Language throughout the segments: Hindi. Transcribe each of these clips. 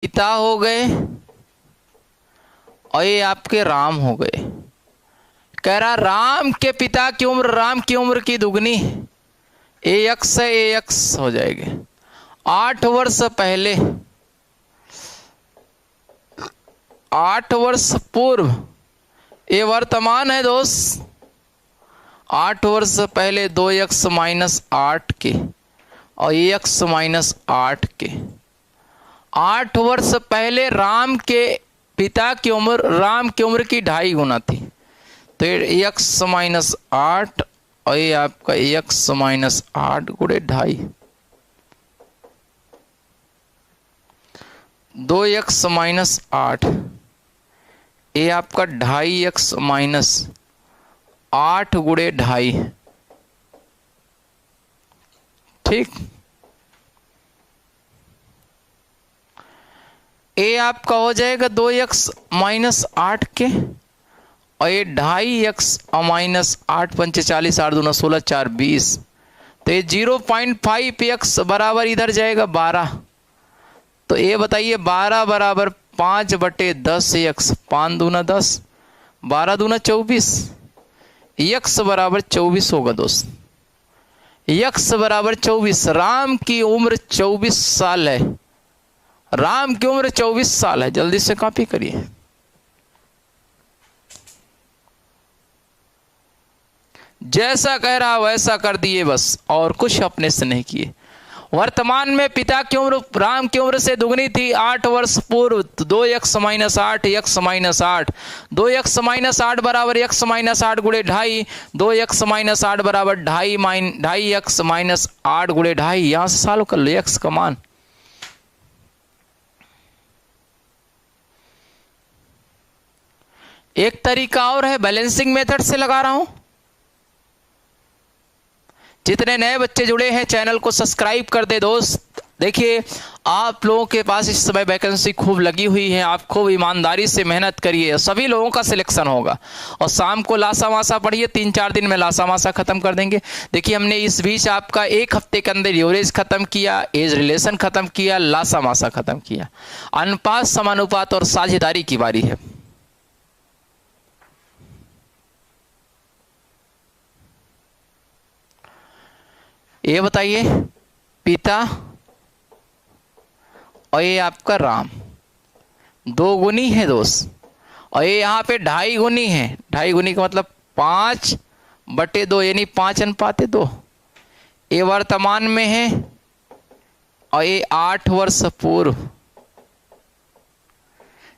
पिता हो गए और ये आपके राम हो गए। कह रहा राम के पिता की उम्र राम की उम्र की दुगनी, ए एक्स है, ए एक्स हो जाएगी। 8 वर्ष पहले, 8 वर्ष पूर्व, ये वर्तमान है दोस्त। 8 वर्ष पहले 2x-8 के और x-8 के। 8 वर्ष पहले राम के पिता की उम्र राम की उम्र की 2.5 गुना थी, तो ये x-8 और ये आपका x-8 गुणे 2.5, 2x-8, ये आपका 2.5x-8 गुणे 2.5। ठीक, ये आपका हो जाएगा 2x-8 के और ये 2.5x-8 पंचे 40, 8 दूना 16, 4 20, तो ये 0.5x बराबर इधर जाएगा 12। तो ये बताइए 12 बराबर 5/10x, 5 दूना 10, 12 दूना 24, x बराबर 24 होगा दोस्त। x बराबर 24। राम की उम्र 24 साल है, राम की उम्र 24 साल है। जल्दी से कॉपी करिए। जैसा कह रहा वैसा कर दिए बस, और कुछ अपने से नहीं किए। वर्तमान में पिता की उम्र राम की उम्र से दुगनी थी 8 वर्ष पूर्व, 2x-8, x-8, 2x-8 बराबर x-8 गुणे 2.5, 2x-8 बराबर 2.5x-8 गुणे 2.5। यहां से सॉल्व कर लो x का मान। एक तरीका और है, बैलेंसिंग मेथड से लगा रहा हूं। जितने नए बच्चे जुड़े हैं चैनल को सब्सक्राइब कर दे दोस्त। देखिए आप लोगों के पास इस समय वैकेंसी खूब लगी हुई है, आप खूब ईमानदारी से मेहनत करिए, सभी लोगों का सिलेक्शन होगा। और शाम को लासा मासा पढ़िए, 3-4 दिन में लासा मासा खत्म कर देंगे। देखिए हमने इस बीच आपका 1 हफ्ते के अंदर एवरेज खत्म किया, एज रिलेशन खत्म किया, लासा मासा खत्म किया। अनुपात, समानुपात और साझेदारी की बारी है। ये बताइए पिता और ये आपका राम 2 गुनी है दोस्त, और ये यहाँ पे 2.5 गुनी है। 2.5 गुनी का मतलब 5/2 यानी 5:2। ये वर्तमान में है और ये 8 वर्ष पूर्व।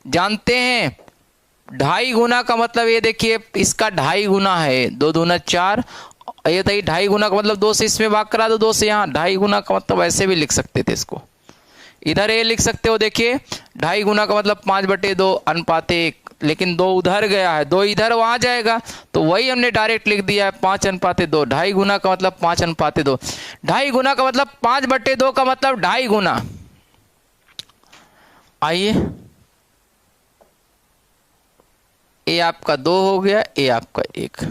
जानते हैं 2.5 गुना का मतलब, ये देखिए इसका 2.5 गुना है, 2 दूना 4। ये तो 2.5 गुना का मतलब 2 से इसमें भाग करा दो, 2 से यहाँ। 2.5 गुना का मतलब ऐसे भी लिख सकते थे इसको, इधर ये लिख सकते हो। देखिए 2.5 गुना का मतलब 5/2 अनुपात 1, लेकिन 2 उधर गया है, 2 इधर वहां जाएगा, तो वही हमने डायरेक्ट लिख दिया है 5:2। 2.5 गुना का मतलब 5:2। 2.5 गुना का मतलब 5/2 का मतलब 2.5 गुना। आइए ये आपका 2 हो गया, ये आपका 1।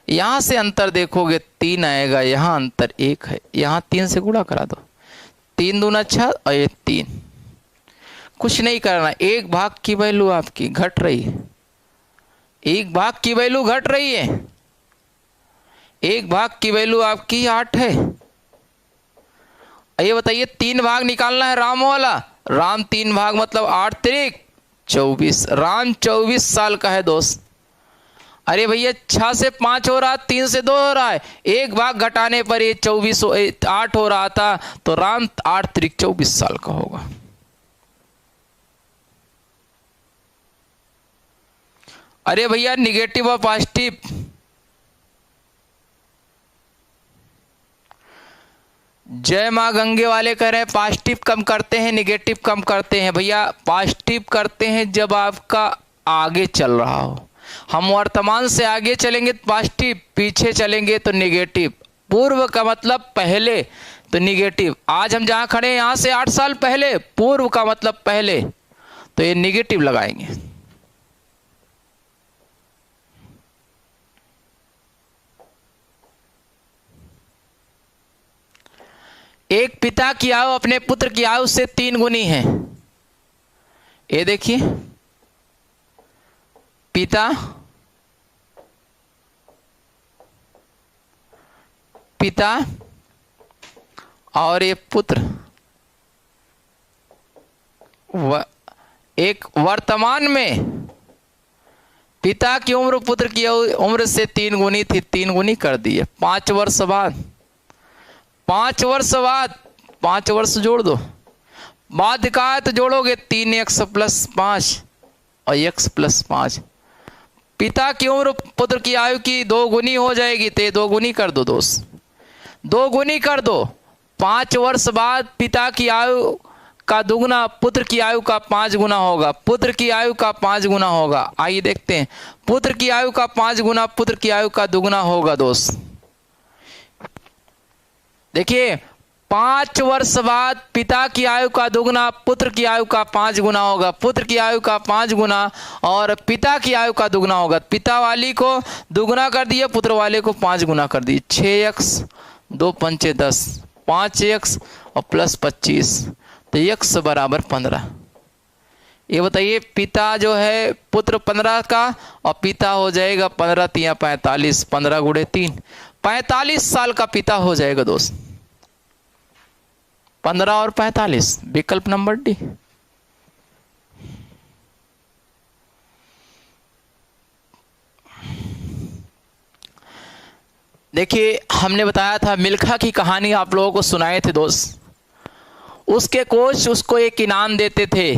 यहां से अंतर देखोगे 3 आएगा, यहां अंतर 1 है, यहां 3 से गुणा करा दो, 3 दूना 6 और ये 3। कुछ नहीं करना, 1 भाग की वैल्यू आपकी घट रही है, 1 भाग की वैल्यू घट रही है। 1 भाग की वैल्यू आपकी 8 है। ये बताइए 3 भाग निकालना है राम वाला। राम 3 भाग मतलब 8 त्रिक 24। राम 24 साल का है दोस्त। अरे भैया 6 से 5 हो रहा, 3 से 2 हो रहा है, 1 भाग घटाने पर ये 8 हो रहा था, तो राम 8 त्रिक 24 साल का होगा। अरे भैया निगेटिव और पॉजिटिव, जय माँ गंगे वाले कह रहे हैं पॉजिटिव कम करते हैं, निगेटिव कम करते हैं। भैया पॉजिटिव करते हैं जब आपका आगे चल रहा हो। हम वर्तमान से आगे चलेंगे तो पॉजिटिव, पीछे चलेंगे तो निगेटिव। पूर्व का मतलब पहले, तो निगेटिव। आज हम जहां खड़े हैं यहां से 8 साल पहले, पूर्व का मतलब पहले, तो ये निगेटिव लगाएंगे। एक पिता की आयु अपने पुत्र की आयु से 3 गुनी है। ये देखिए, पिता और ये पुत्र, एक वर्तमान में पिता की उम्र पुत्र की उम्र से 3 गुनी थी, 3 गुनी कर दी है। 5 वर्ष बाद 5 वर्ष जोड़ दो, बाद का है तो जोड़ोगे 3x + 5 और x + 5। पिता की उम्र पुत्र की आयु की 2 गुनी हो जाएगी, तो 2 गुनी कर दो दोस्त, 2 गुनी कर दो। 5 वर्ष बाद पिता की आयु का दुगना पुत्र की आयु का 5 गुना होगा, पुत्र की आयु का 5 गुना होगा। आइए देखते हैं, पुत्र की आयु का 5 गुना पुत्र की आयु का दुगना होगा दोस्त। देखिए, 5 वर्ष बाद पिता की आयु का दुगना पुत्र की आयु का 5 गुना होगा, पुत्र की आयु का 5 गुना और पिता की आयु का दुगना होगा। पिता वाली को दुगना कर दिया, पुत्र वाले को 5 गुना कर दिए। 6x 2 पंचे 10, 5x और +25, तो x बराबर 15। ये बताइए, पिता जो है पुत्र 15 का और पिता हो जाएगा 15 × 45, 15 × 3, 45 साल का पिता हो जाएगा दोस्त। 15 और 45, विकल्प नंबर डी। देखिए, हमने बताया था मिल्खा की कहानी आप लोगों को सुनाए थे दोस्त। उसके कोच उसको एक इनाम देते थे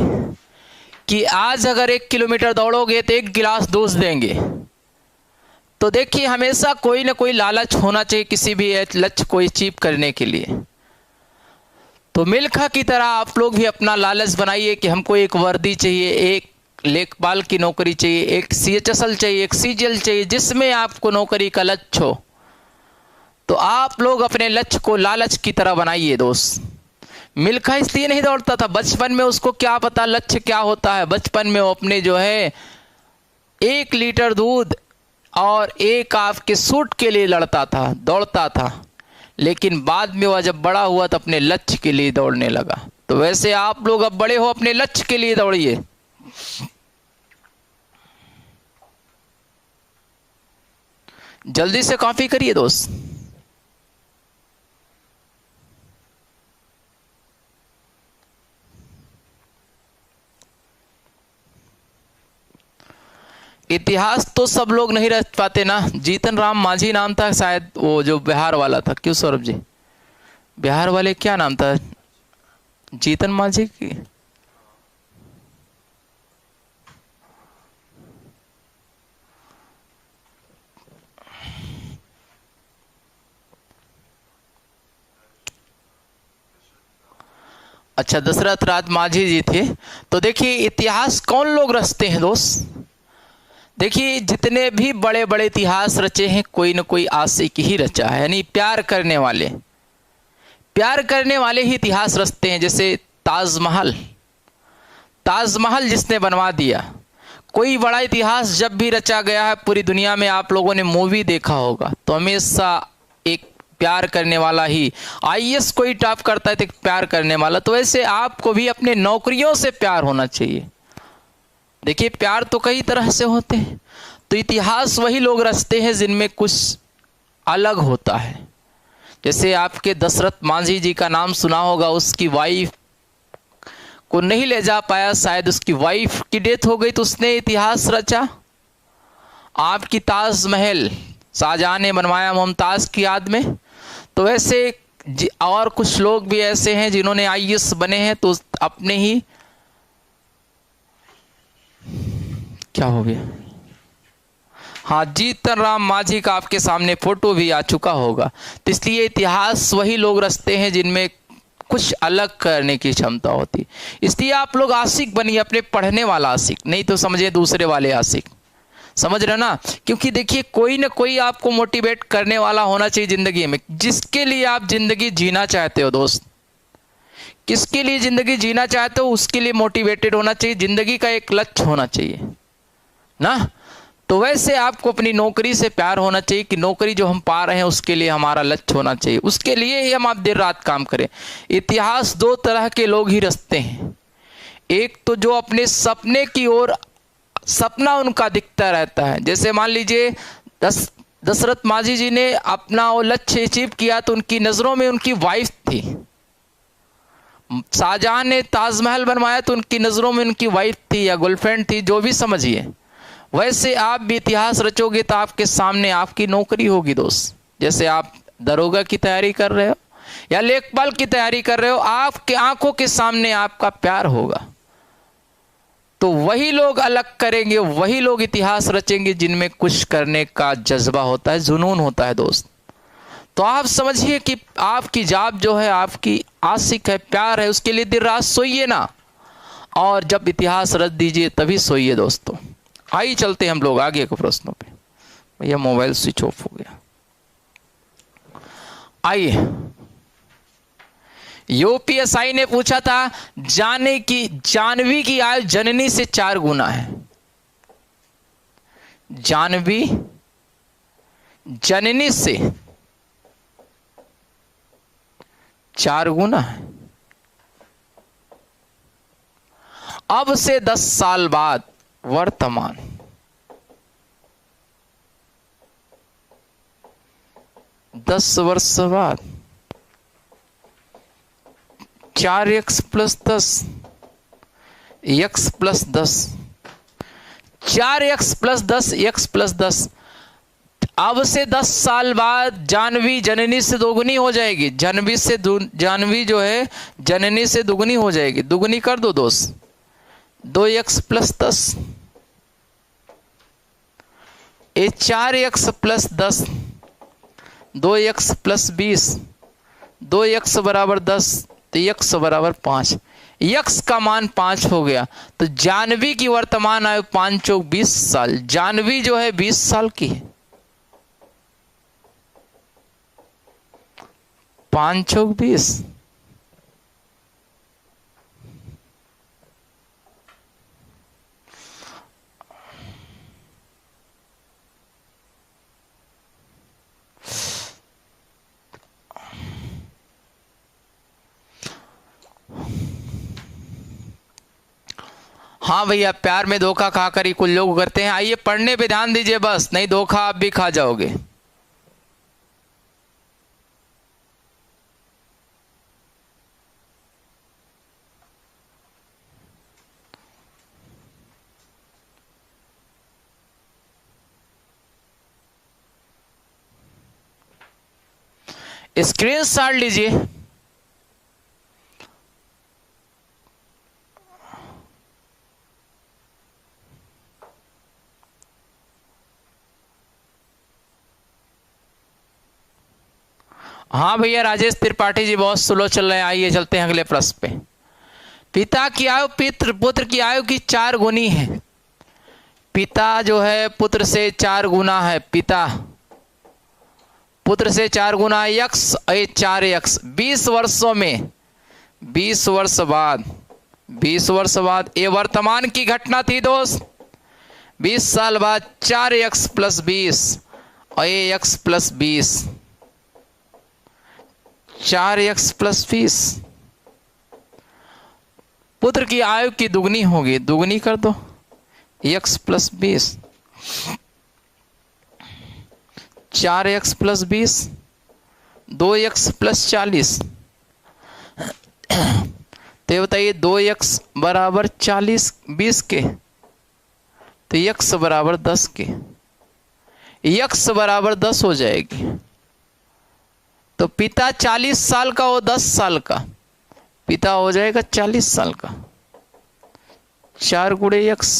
कि आज अगर 1 किलोमीटर दौड़ोगे तो 1 गिलास दूध देंगे। तो देखिए, हमेशा कोई ना कोई लालच होना चाहिए किसी भी लक्ष्य को अचीव करने के लिए। तो मिल्खा की तरह आप लोग भी अपना लालच बनाइए कि हमको एक वर्दी चाहिए, एक लेखपाल की नौकरी चाहिए, एक CHSL चाहिए, एक CGL चाहिए, जिसमें आपको नौकरी का लक्ष्य हो। तो आप लोग अपने लक्ष्य को लालच की तरह बनाइए दोस्त। मिल्खा इसलिए नहीं दौड़ता था, बचपन में उसको क्या पता लक्ष्य क्या होता है। बचपन में वो अपने जो है 1 लीटर दूध और 1 आव के सूट के लिए लड़ता था, दौड़ता था। लेकिन बाद में वह जब बड़ा हुआ तो अपने लक्ष्य के लिए दौड़ने लगा। तो वैसे आप लोग अब बड़े हो, अपने लक्ष्य के लिए दौड़िए। जल्दी से कॉपी करिए दोस्त। इतिहास तो सब लोग नहीं रच पाते ना। जीतन राम मांझी नाम था शायद, वो जो बिहार वाला था। क्यों सौरभ जी, बिहार वाले क्या नाम था जीतन मांझी की? अच्छा, दशरथ राज मांझी जी थे। तो देखिए, इतिहास कौन लोग रचते हैं दोस्त? देखिए, जितने भी बड़े बड़े इतिहास रचे हैं, कोई न कोई आशिक ही रचा है, यानी प्यार करने वाले ही इतिहास रचते हैं। जैसे ताजमहल जिसने बनवा दिया। कोई बड़ा इतिहास जब भी रचा गया है पूरी दुनिया में, आप लोगों ने मूवी देखा होगा, तो हमेशा एक प्यार करने वाला ही, IAS कोई टॉप करता है तो एक प्यार करने वाला। तो वैसे आपको भी अपने नौकरियों से प्यार होना चाहिए। देखिए, प्यार तो कई तरह से होते हैं। तो इतिहास वही लोग रचते हैं जिनमें कुछ अलग होता है। जैसे आपके दशरथ मांझी जी का नाम सुना होगा, उसकी वाइफ को नहीं ले जा पाया, शायद उसकी वाइफ की डेथ हो गई, तो उसने इतिहास रचा। आपकी ताजमहल शाहजहां ने बनवाया मुमताज की याद में। तो वैसे और कुछ लोग भी ऐसे हैं जिन्होंने IAS बने हैं, तो अपने ही क्या हो गया, हाँ, जीतन राम मांझी का आपके सामने फोटो भी आ चुका होगा। तो इसलिए इतिहास वही लोग रचते हैं जिनमें कुछ अलग करने की क्षमता होती। इसलिए आप लोग आशिक बनिए, अपने पढ़ने वाला आशिक, नहीं तो समझिए दूसरे वाले आशिक। समझ रहे ना? क्योंकि देखिए, कोई ना कोई आपको मोटिवेट करने वाला होना चाहिए जिंदगी में, जिसके लिए आप जिंदगी जीना चाहते हो दोस्त। किसके लिए जिंदगी जीना चाहते हो, उसके लिए मोटिवेटेड होना चाहिए। जिंदगी का एक लक्ष्य होना चाहिए ना। तो वैसे आपको अपनी नौकरी से प्यार होना चाहिए कि नौकरी जो हम पा रहे हैं उसके लिए हमारा लक्ष्य होना चाहिए, उसके लिए ही हम आप देर रात काम करें। इतिहास दो तरह के लोग ही रचते हैं, एक तो जो अपने सपने की ओर सपना उनका दिखता रहता है। जैसे मान लीजिए दशरथ माझी जी ने अपना वो लक्ष्य अचीव किया तो उनकी नज़रों में उनकी वाइफ थी। शाहजहां ने ताजमहल बनवाया तो उनकी नज़रों में उनकी वाइफ थी या गर्लफ्रेंड थी, जो भी समझिए। वैसे आप भी इतिहास रचोगे तो आपके सामने आपकी नौकरी होगी दोस्त। जैसे आप दरोगा की तैयारी कर रहे हो या लेखपाल की तैयारी कर रहे हो, आपके आंखों के सामने आपका प्यार होगा। तो वही लोग अलग करेंगे, वही लोग इतिहास रचेंगे जिनमें कुछ करने का जज्बा होता है, जुनून होता है दोस्त। तो आप समझिए कि आपकी जाब जो है, आपकी आशिक है, प्यार है, उसके लिए दिन रात सोइए ना, और जब इतिहास रच दीजिए तभी सोइए दोस्तों। आइए चलते हम लोग आगे के प्रश्नों पे। भैया मोबाइल स्विच ऑफ हो गया। आइए, यूपीएसआई ने पूछा था जानवी की आयु जननी से 4 गुना है। जानवी जननी से 4 गुना है। अब से 10 साल बाद वर्तमान 10 वर्ष बाद 4x + 10 x + 10 4x + 10 x + 10। अब से 10 साल बाद जानवी जननी से दोगुनी हो जाएगी। जानवी जो है जननी से दुगनी हो जाएगी। दुगनी कर दो दोस्त, 2x + 10 ये 4x + 10 2x + 20 2x = 10 तो x = 5। x का मान 5 हो गया तो जानवी की वर्तमान आयु 5 चौक 20 साल। जानवी जो है 20 साल की है। 5 चौक 20 हाँ भैया, प्यार में धोखा खाकर ही कुछ लोग करते हैं। आइए पढ़ने पे ध्यान दीजिए बस, नहीं धोखा आप भी खा जाओगे। स्क्रीनशॉट लीजिए। हाँ भैया, राजेश त्रिपाठी जी बहुत स्लो चल रहे हैं। आइए चलते हैं अगले प्रश्न पे। पिता की आयु पुत्र की आयु की 4 गुनी है। पिता जो है पुत्र से 4 गुना है। पिता पुत्र से 4 गुना x 4x 20 वर्षों में 20 वर्ष बाद ये वर्तमान की घटना थी दोस्त। 20 साल बाद 4x + 20 और ये x + 20 4x + 20 पुत्र की आयु की दुगनी होगी। दुगनी कर दो, x + 20 4x + 20 2x + 40 तो ये बताइए 2x = 40 20 के तो x = 10 के। x = 10 हो जाएगी। तो पिता 40 साल का वो 10 साल का, पिता हो जाएगा 40 साल का। 4 × x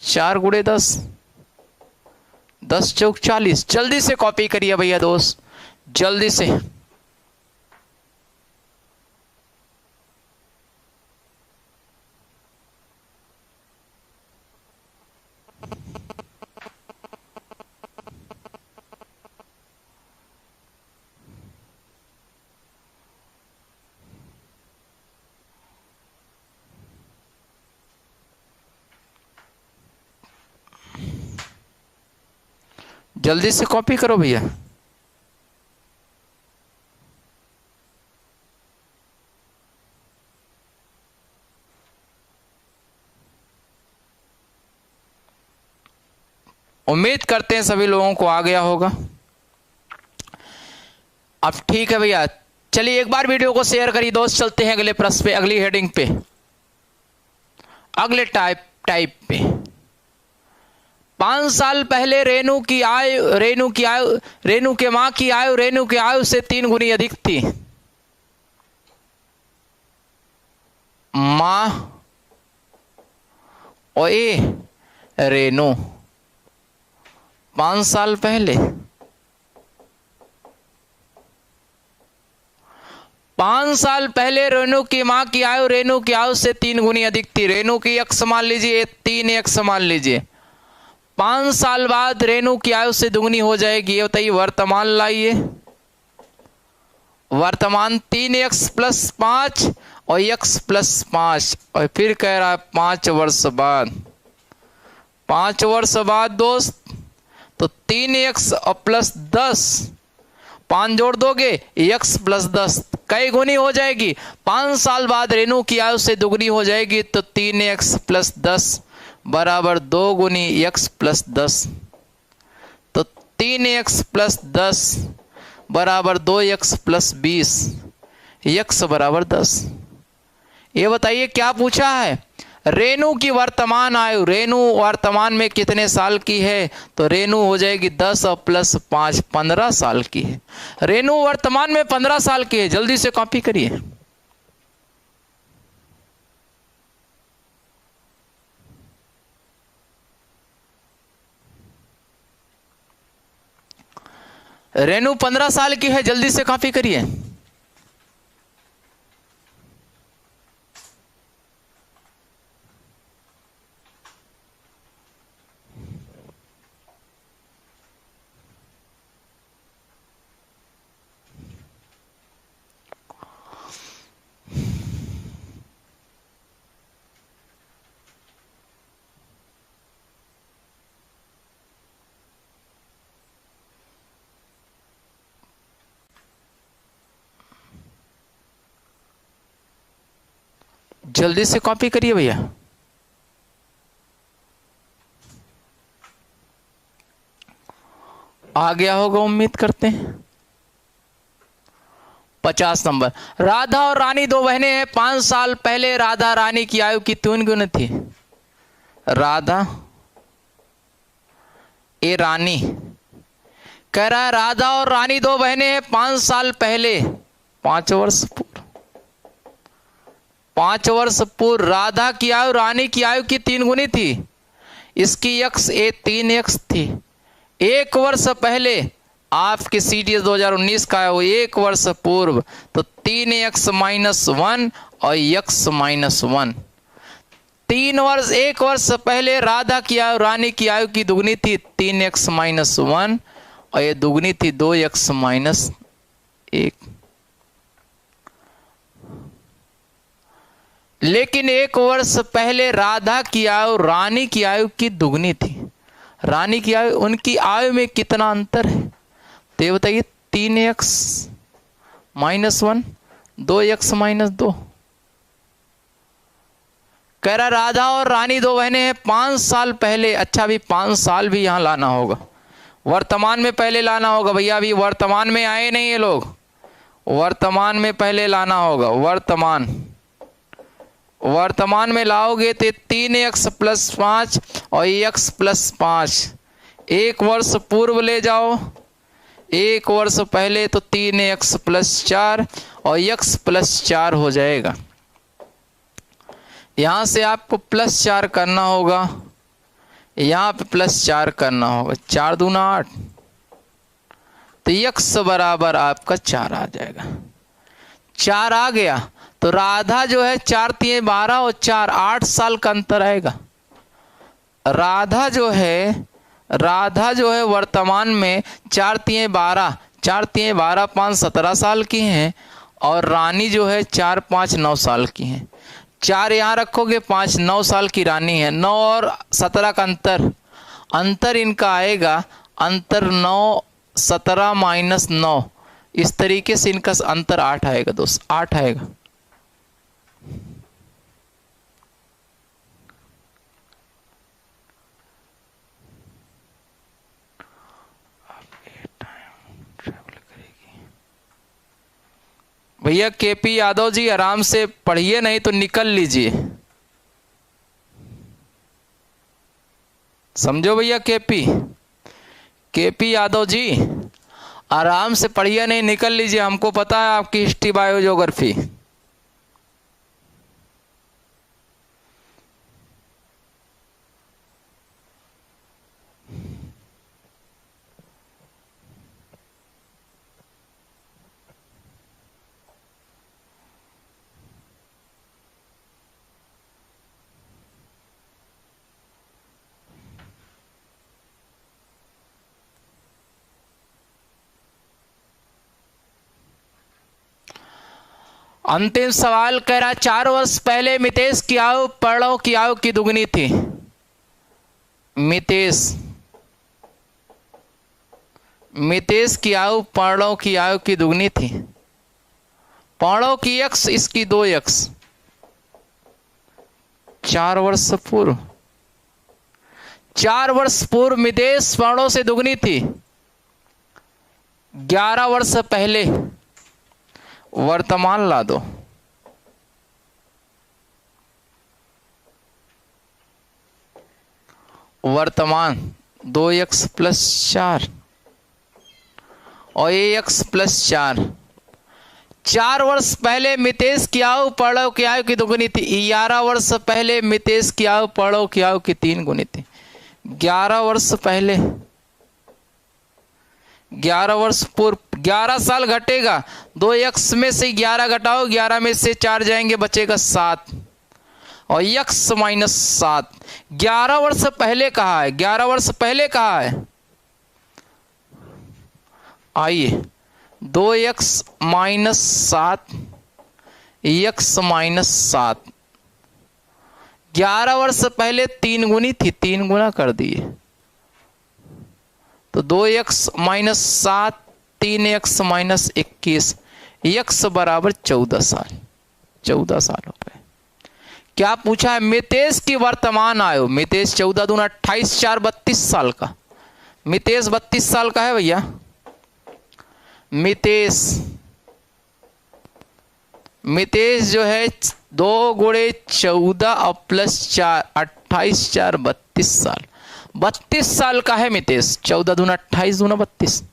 4 × 10 10 चौक 40। जल्दी से कॉपी करिए भैया दोस्त, जल्दी से। जल्दी से कॉपी करो भैया। उम्मीद करते हैं सभी लोगों को आ गया होगा। अब ठीक है भैया, चलिए एक बार वीडियो को शेयर करिए दोस्त, चलते हैं अगले प्रश्न पे, अगली हेडिंग पे, अगले टाइप पे। 5 साल पहले रेणु की मां की आयु रेणु की आयु से 3 गुनी अधिक थी। मां और ए रेणु 5 साल पहले 5 साल पहले रेणु की मां की आयु रेणु की आयु से 3 गुनी अधिक थी। रेणु की x मान लीजिए, 3x मान लीजिए। 5 साल बाद रेणु की आयु से दुगनी हो जाएगी। ये बताइए, वर्तमान लाइए। वर्तमान 3x + 5 और x + 5 और फिर कह रहा है 5 वर्ष बाद। 5 वर्ष बाद दोस्त तो 3x और +10, 5 जोड़ दोगे x + 10 कई गुनी हो जाएगी। 5 साल बाद रेणु की आयु से दुगनी हो जाएगी तो 3x + 10 बराबर 2 गुनी x + 10। तो 3x + 10 बराबर 2x + 20, x बराबर 10। ये बताइए क्या पूछा है? रेणु की वर्तमान आयु, रेणु वर्तमान में कितने साल की है? तो रेणु हो जाएगी 10 और +5 15 साल की है। रेणु वर्तमान में 15 साल की है। जल्दी से कॉपी करिए। रेणु 15 साल की है, जल्दी से कॉपी करिए। जल्दी से कॉपी करिए भैया। आ गया होगा उम्मीद करते हैं। 50 नंबर। राधा और रानी 2 बहनें हैं। 5 साल पहले राधा रानी की आयु की 3 गुनी थी। राधा ए रानी कह रहा है राधा और रानी 2 बहनें हैं। 5 साल पहले 5 वर्ष पूर्व 5 वर्ष पूर्व राधा की आयु रानी की आयु की 3 गुनी थी। इसकी x 3x थी। 1 वर्ष पहले आपके CDS 2019 का है वो 1 वर्ष पूर्व तो 3x - 1 और x - 1। 1 वर्ष पहले राधा की आयु रानी की आयु की दुगनी थी 3x - 1 और ये दुगनी थी 2x - 1। लेकिन 1 वर्ष पहले राधा की आयु रानी की आयु की दुगनी थी। रानी की आयु, उनकी आयु में कितना अंतर है? तो ये बताइए 3x - 1 2x - 2। कह रहा राधा और रानी 2 बहनें हैं। 5 साल पहले, अच्छा अभी 5 साल भी यहां लाना होगा, वर्तमान में पहले लाना होगा भैया। अभी वर्तमान में आए नहीं ये लोग, वर्तमान में पहले लाना होगा। वर्तमान में लाओगे तो 3x + 5 और x + 5। 1 वर्ष पूर्व ले जाओ, 1 वर्ष पहले तो 3x + 4 और x + 4 हो जाएगा। यहां से आपको +4 करना होगा, यहां पे +4 करना होगा। 4 दूना 8 तो x बराबर आपका 4 आ जाएगा। 4 आ गया तो राधा जो है 4 × 3 = 12 और 4 8 साल का अंतर आएगा। राधा जो है वर्तमान में 4 × 3 = 12, 4 × 3 = 12 5 17 साल की हैं और रानी जो है 4 5 9 साल की हैं। 4 यहाँ रखोगे 5 9 साल की रानी है। 9 और 17 का अंतर इनका आएगा अंतर 9, 17 माइनस 9, इस तरीके से इनका अंतर 8 आएगा दोस्त, 8 आएगा। भैया केपी यादव जी आराम से पढ़िए, नहीं तो निकल लीजिए, समझो भैया। केपी यादव जी आराम से पढ़िए, नहीं निकल लीजिए, हमको पता है आपकी हिस्ट्री बायो ज्योग्राफी। अंतिम सवाल कह रहा, 4 वर्ष पहले मितेश की आयु प्रणव की आयु की दुगनी थी। मितेश की आयु प्रणव की आयु की दुगनी थी। प्रणव की x, इसकी 2x। 4 वर्ष पूर्व, 4 वर्ष पूर्व मितेश प्रणव से दुगनी थी। 11 वर्ष पहले वर्तमान ला दो। वर्तमान 2x प्लस 4 और ax प्लस 4। 4 वर्ष पहले मितेश की आयु प्रणव की आयु की दुगुनी थी। 11 वर्ष पहले मितेश की आयु प्रणव की आयु की 3 गुनी थी। 11 वर्ष पहले, 11 वर्ष पूर्व, 11 साल घटेगा, 2x में से 11 घटाओ, 11 में से 4 जाएंगे, बचेगा 7 और x माइनस 7। 11 वर्ष पहले कहा है, 11 वर्ष पहले कहा है। आइए 2x माइनस 7, x माइनस 7। 11 वर्ष पहले 3 गुनी थी, 3 गुना कर दिए तो 2x minus 7, 3x minus 21, x बराबर 14 साल। 14 साल हो गए। क्या पूछा है? मितेश की वर्तमान आयु। मितेश 14 दूना 28, 4 32 साल का। मितेश 32 साल का है भैया। मितेश जो है 2 गुणे 14 और प्लस 4, 28, 4 32 साल। 32 साल का है मितेश। 14 दूना 28 दूना 32।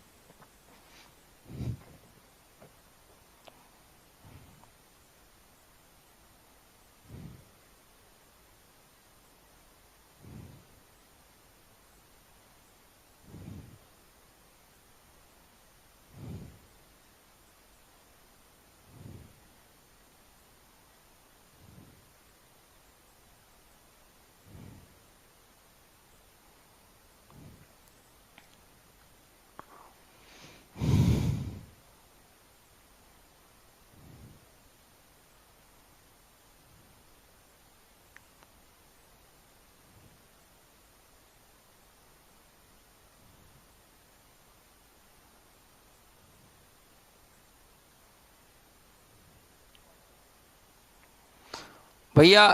भैया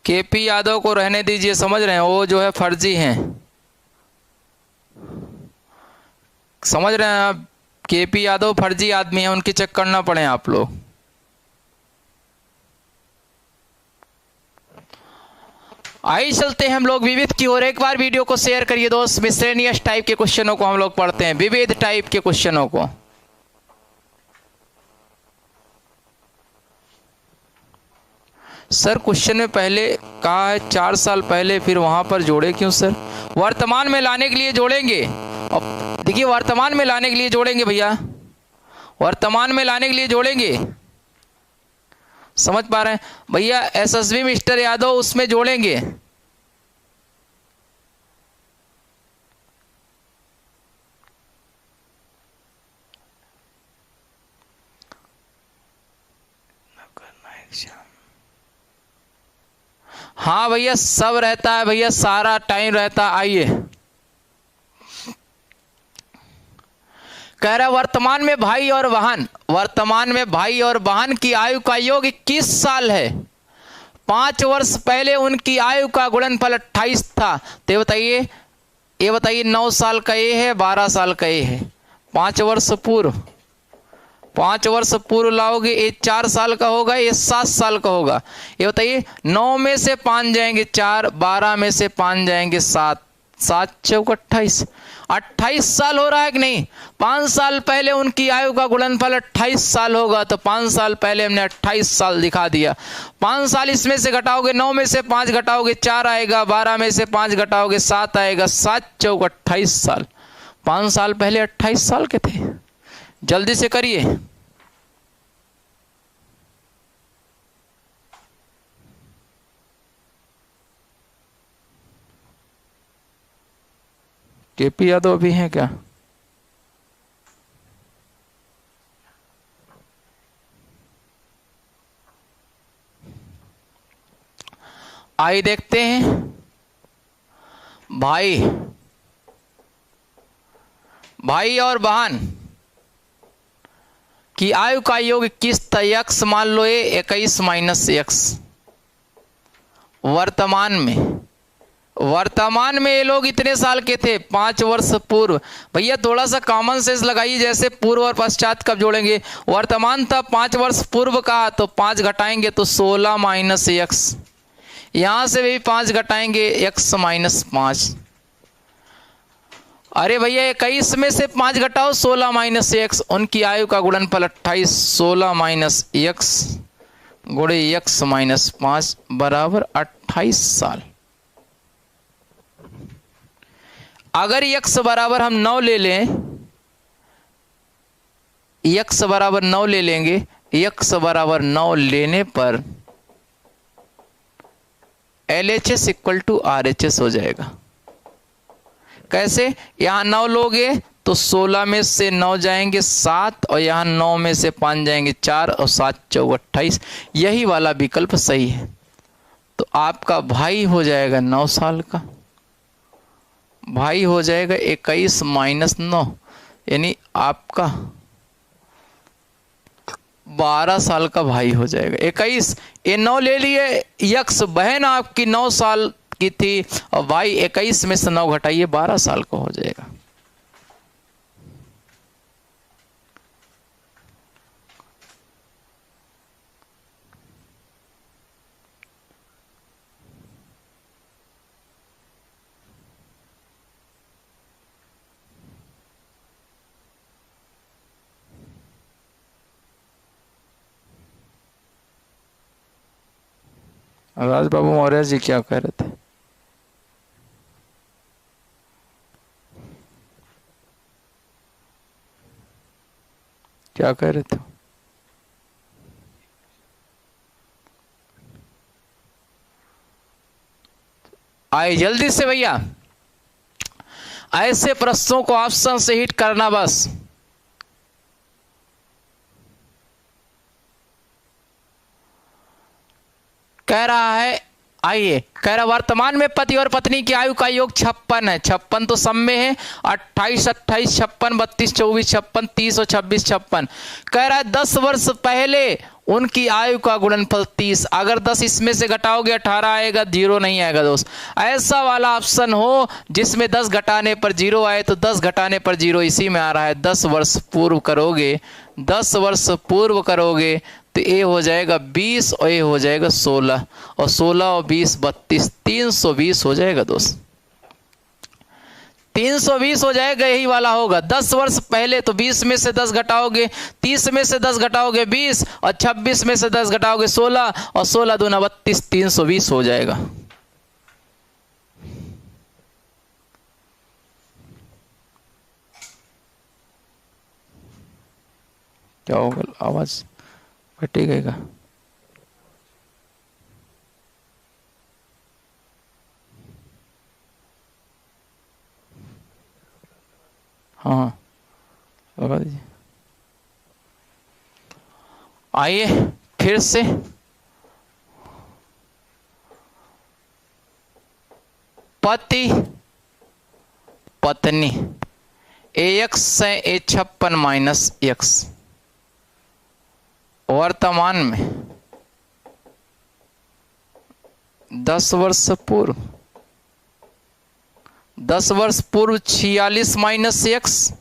केपी यादव को रहने दीजिए, समझ रहे हैं, वो जो है फर्जी हैं, समझ रहे हैं आप। केपी यादव फर्जी आदमी हैं, उनके चक्कर ना पड़े आप लोग। आइए चलते हैं हम लोग विविध की ओर। एक बार वीडियो को शेयर करिए दोस्त। मिसलेनियस टाइप के क्वेश्चनों को हम लोग पढ़ते हैं, विविध टाइप के क्वेश्चनों को। सर क्वेश्चन में पहले कहा है 4 साल पहले, फिर वहां पर जोड़े क्यों सर? वर्तमान में लाने के लिए जोड़ेंगे। और देखिए वर्तमान में लाने के लिए जोड़ेंगे भैया, वर्तमान में लाने के लिए जोड़ेंगे। समझ पा रहे हैं भैया? एसएसबी मिस्टर यादव उसमें जोड़ेंगे। हाँ भैया सब रहता है भैया, सारा टाइम रहता है। आइए कह रहा वर्तमान में भाई और बहन, वर्तमान में भाई और बहन की आयु का योग 21 साल है। 5 वर्ष पहले उनकी आयु का गुणनफल 28 था। तो ये बताइए 9 साल का ये है, 12 साल का ये है। 5 वर्ष पूर्व लाओगे, ये 4 साल का होगा, ये 7 साल का होगा। ये बताइए 9 में से 5 जाएंगे 4, 12 में से 5 जाएंगे 7, 7 चौक 28, 28 साल हो रहा है कि नहीं। 5 साल पहले उनकी आयु का गुणनफल 28 साल होगा, तो 5 साल पहले हमने 28 साल दिखा दिया। 5 साल इसमें से घटाओगे, 9 में से 5 घटाओगे 4 आएगा, 12 में से 5 घटाओगे 7 आएगा, 7 चौक 28 साल। 5 साल पहले 28 साल के थे। जल्दी से करिए। केपी यादव भी हैं क्या? आइए देखते हैं। भाई और बहन की आयु का योग 21 था। यक्स मान लो ये 21 माइनस एक्स। वर्तमान में ये लोग इतने साल के थे 5 वर्ष पूर्व। भैया थोड़ा सा कॉमन सेंस लगाइए, जैसे पूर्व और पश्चात कब जोड़ेंगे। वर्तमान था 5 वर्ष पूर्व का, तो 5 घटाएंगे तो 16 माइनस एक्स। यहां से भी 5 घटाएंगे, एक्स माइनस 5। अरे भैया 21 में से 5 घटाओ, 16 माइनस एक्स। उनकी आयु का गुणनफल 28, 16 माइनस एक्स गुणे एक्स माइनस 5 बराबर 28 साल। अगर x बराबर हम 9 ले लें, x बराबर 9 ले लेंगे, x बराबर 9 लेने पर LHS इक्वल टू RHS हो जाएगा। कैसे? यहां 9 लोगे तो 16 में से 9 जाएंगे 7, और यहां 9 में से 5 जाएंगे 4, और 7 चौक 28। यही वाला विकल्प सही है। तो आपका भाई हो जाएगा 9 साल का, भाई हो जाएगा 21 माइनस 9, यानी आपका 12 साल का भाई हो जाएगा। 21 ये 9 ले लिए, यक्स बहन आपकी 9 साल की थी, और भाई 21 में से 9 घटाइए 12 साल का हो जाएगा। राज बाबू मौर्य जी क्या कह रहे थे? क्या कह रहे थे? आए जल्दी से भैया, ऐसे प्रश्नों को ऑप्शन से हिट करना बस। कह रहा है, आइए, कह रहा वर्तमान में पति और पत्नी की आयु का योग 56 है। 56 तो सब में है, 28, 28, 56, 32, 24, 56, 30 और 26, 56। कह रहा है 10 वर्ष पहले उनकी आयु का गुणनफल 30। अगर 10 इसमें से घटाओगे 18 आएगा, 0 नहीं आएगा दोस्त। ऐसा वाला ऑप्शन हो जिसमें 10 घटाने पर 0 आए, तो 10 घटाने पर 0 इसी में आ रहा है। 10 वर्ष पूर्व करोगे, 10 वर्ष पूर्व करोगे तो ये हो जाएगा 20, और ये हो जाएगा 16, और 16 और 20 32, 320 हो जाएगा दोस्त। 320 हो जाएगा, यही वाला होगा। 10 वर्ष पहले तो 20 में से 10 घटाओगे, 30 में से 10 घटाओगे 20, और 26 में से 10 घटाओगे 16, और 16 दूना 32, 320 हो जाएगा। क्या होगा? आवाज कटेगा। हाँ लगा दीजिए। आइए फिर से, पति पत्नी AX है A56 माइनस X। वर्तमान में 10 वर्ष पूर्व, 10 वर्ष पूर्व 46 माइनस X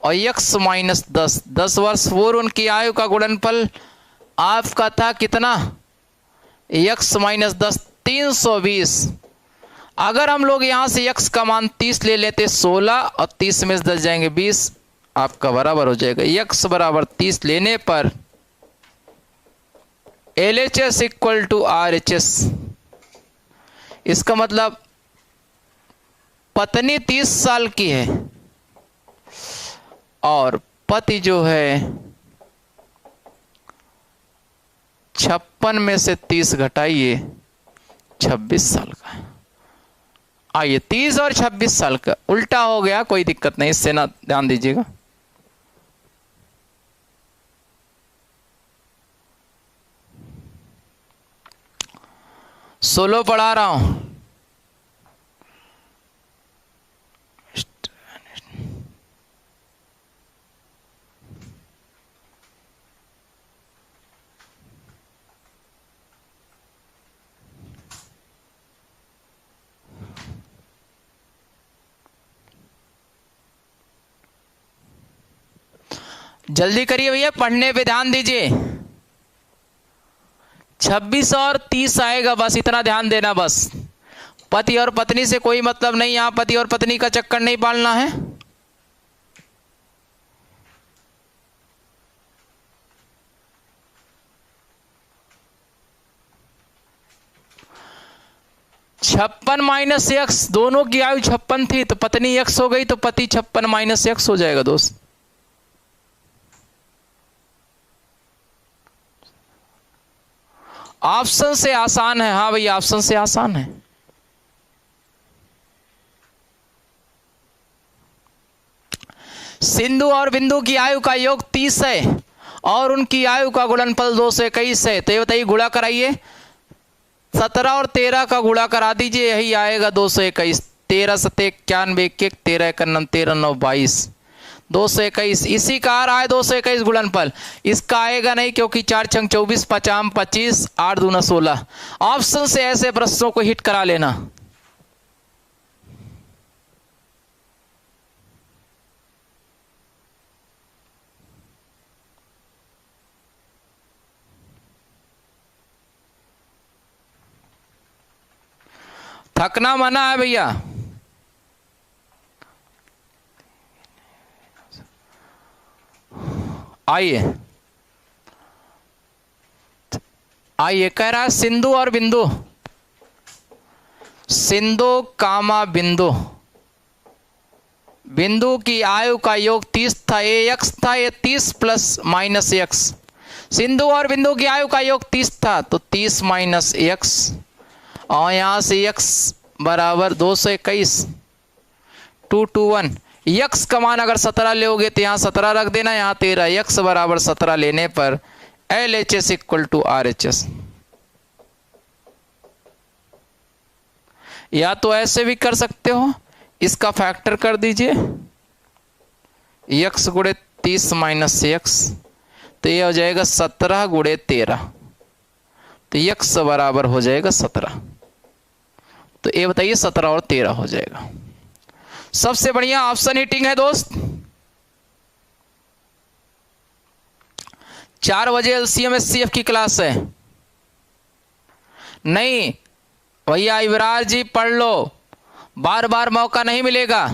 और X माइनस 10। 10 वर्ष पूर्व उनकी आयु का गुणनफल आपका था कितना? X minus 10, 320। अगर हम लोग यहाँ से X का मान 30 ले लेते 16 और 30 में से 10 जाएंगे 20, आपका बराबर हो जाएगा। X बराबर 30 लेने पर LHS इक्वल टू RHS। इसका मतलब पत्नी 30 साल की है और पति जो है 56 में से 30 घटाइए 26 साल का। आइए 30 और 26 साल का उल्टा हो गया, कोई दिक्कत नहीं, इससे ना ध्यान दीजिएगा। सोलो पढ़ा रहा हूं। जल्दी करिए भैया, पढ़ने पे ध्यान दीजिए। 26 और 30 आएगा, बस इतना ध्यान देना। बस पति और पत्नी से कोई मतलब नहीं, यहां पति और पत्नी का चक्कर नहीं पालना है। छप्पन माइनस एक्स, दोनों की आयु 56 थी तो पत्नी एक्स हो गई, तो पति 56 माइनस एक्स हो जाएगा दोस्त। ऑप्शन से आसान है। हाँ भैया, ऑप्शन से आसान है। सिंधु और बिंदु की आयु का योग 30 है और उनकी आयु का गुणनफल 221 है। तो ये बताइए, गुणा कराइए। 17 और 13 का गुणा करा दीजिए, यही आएगा 221। 13 सते 91, 13 51, 13 9 22, 221। इसी का आ रहा है 221 गुणनफल। इसका आएगा नहीं, क्योंकि 4 छंग 24, 5 25, 8 दूना 16। ऑप्शन से ऐसे प्रश्नों को हिट करा लेना। थकना मना है भैया। आइए आइए, कह रहा है सिंधु और बिंदु, सिंधु कामा बिंदु, बिंदु की आयु का योग 30 था। ये एक्स था, ये 30 प्लस माइनस एक्स। सिंधु और बिंदु की आयु का योग 30 था, तो 30 माइनस एक्स, और यहां से x बराबर 221, 221। यक्स का मान अगर 17 लोगे तो यहाँ 17 रख देना, यहाँ 13। यक्स बराबर 17 लेने पर LHS इक्वल टू RHS। या तो ऐसे भी कर सकते हो, इसका फैक्टर कर दीजिए, यक्स गुणे 30 माइनस एक्स, तो यह हो जाएगा 17 गुणे 13, तो यक्स बराबर हो जाएगा 17। तो ये बताइए 17 और 13 हो जाएगा। सबसे बढ़िया ऑप्शन हिटिंग है दोस्त। 4 बजे LCM SCF की क्लास है। नहीं भैया युवराज जी, पढ़ लो, बार बार मौका नहीं मिलेगा।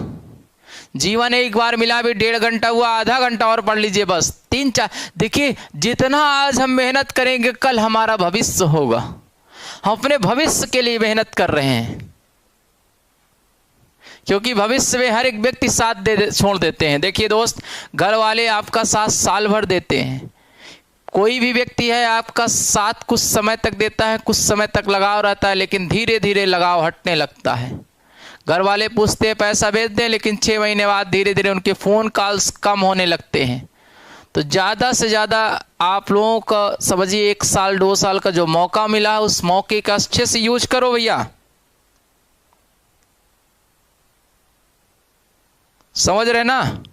जीवन एक बार मिला, भी 1.5 घंटा हुआ, आधा घंटा और पढ़ लीजिए बस। 3-4 देखिए, जितना आज हम मेहनत करेंगे कल हमारा भविष्य होगा। हम अपने भविष्य के लिए मेहनत कर रहे हैं, क्योंकि भविष्य में हर एक व्यक्ति साथ छोड़ देते हैं। देखिए दोस्त, घर वाले आपका साथ साल भर देते हैं, कोई भी व्यक्ति है आपका साथ कुछ समय तक देता है, कुछ समय तक लगाव रहता है, लेकिन धीरे धीरे लगाव हटने लगता है। घर वाले पूछते हैं पैसा भेज दें, लेकिन 6 महीने बाद धीरे धीरे उनके फ़ोन कॉल्स कम होने लगते हैं। तो ज़्यादा से ज़्यादा आप लोगों का समझिए 1 साल 2 साल का जो मौका मिला है, उस मौके का अच्छे से यूज करो भैया। समझ रहे ना?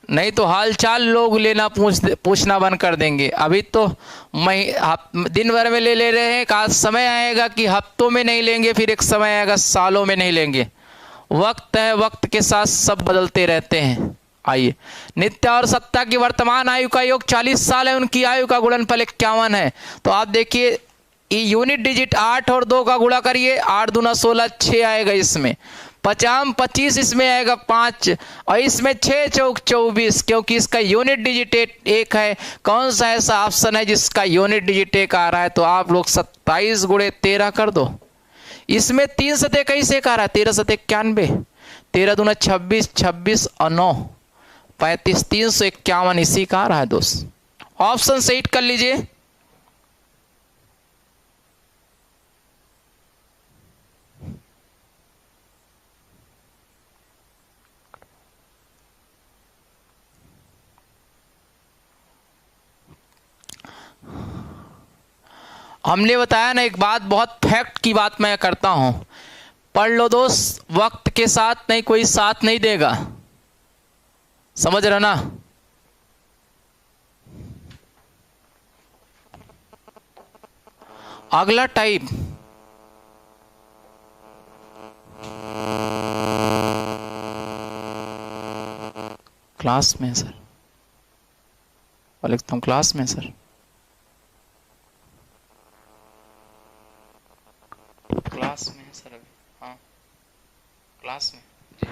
नहीं तो हाल चाल लोग लेना पूछना बंद कर देंगे। अभी तो दिन भर में ले रहे हैं, आज समय आएगा कि हफ्तों में नहीं लेंगे, फिर एक समय आएगा सालों में नहीं लेंगे। वक्त है, वक्त के साथ सब बदलते रहते हैं। आइए, नित्य और सत्ता की वर्तमान आयु का योग 40 साल है, उनकी आयु का गुणनफल 51 है। तो आप देखिए यूनिट डिजिट 8 और 2 का गुणा करिए, 8 दूना 16, 6 आएगा इसमें, 50 25 इसमें आएगा 5, और इसमें 6 चौक 24, क्योंकि इसका यूनिट डिजिट 1 है। कौन सा ऐसा ऑप्शन है जिसका यूनिट डिजिट 1 आ रहा है? तो आप लोग 27 गुणे 13 कर दो। इसमें 3 सतह कैसे का रहा है? 13 सतह 91, 13 दूना 26, 26 और 9 35, 351 इसी का आ रहा है दोस्त। ऑप्शन से हिट कर लीजिए। हमने बताया ना, एक बात बहुत फैक्ट की बात मैं करता हूं, पढ़ लो दोस्त, वक्त के साथ नहीं कोई साथ नहीं देगा। समझ रहे ना? अगला टाइप क्लास में सर, और लिखता हूं क्लास में सर, क्लास में है सर अभी, हाँ क्लास में जी।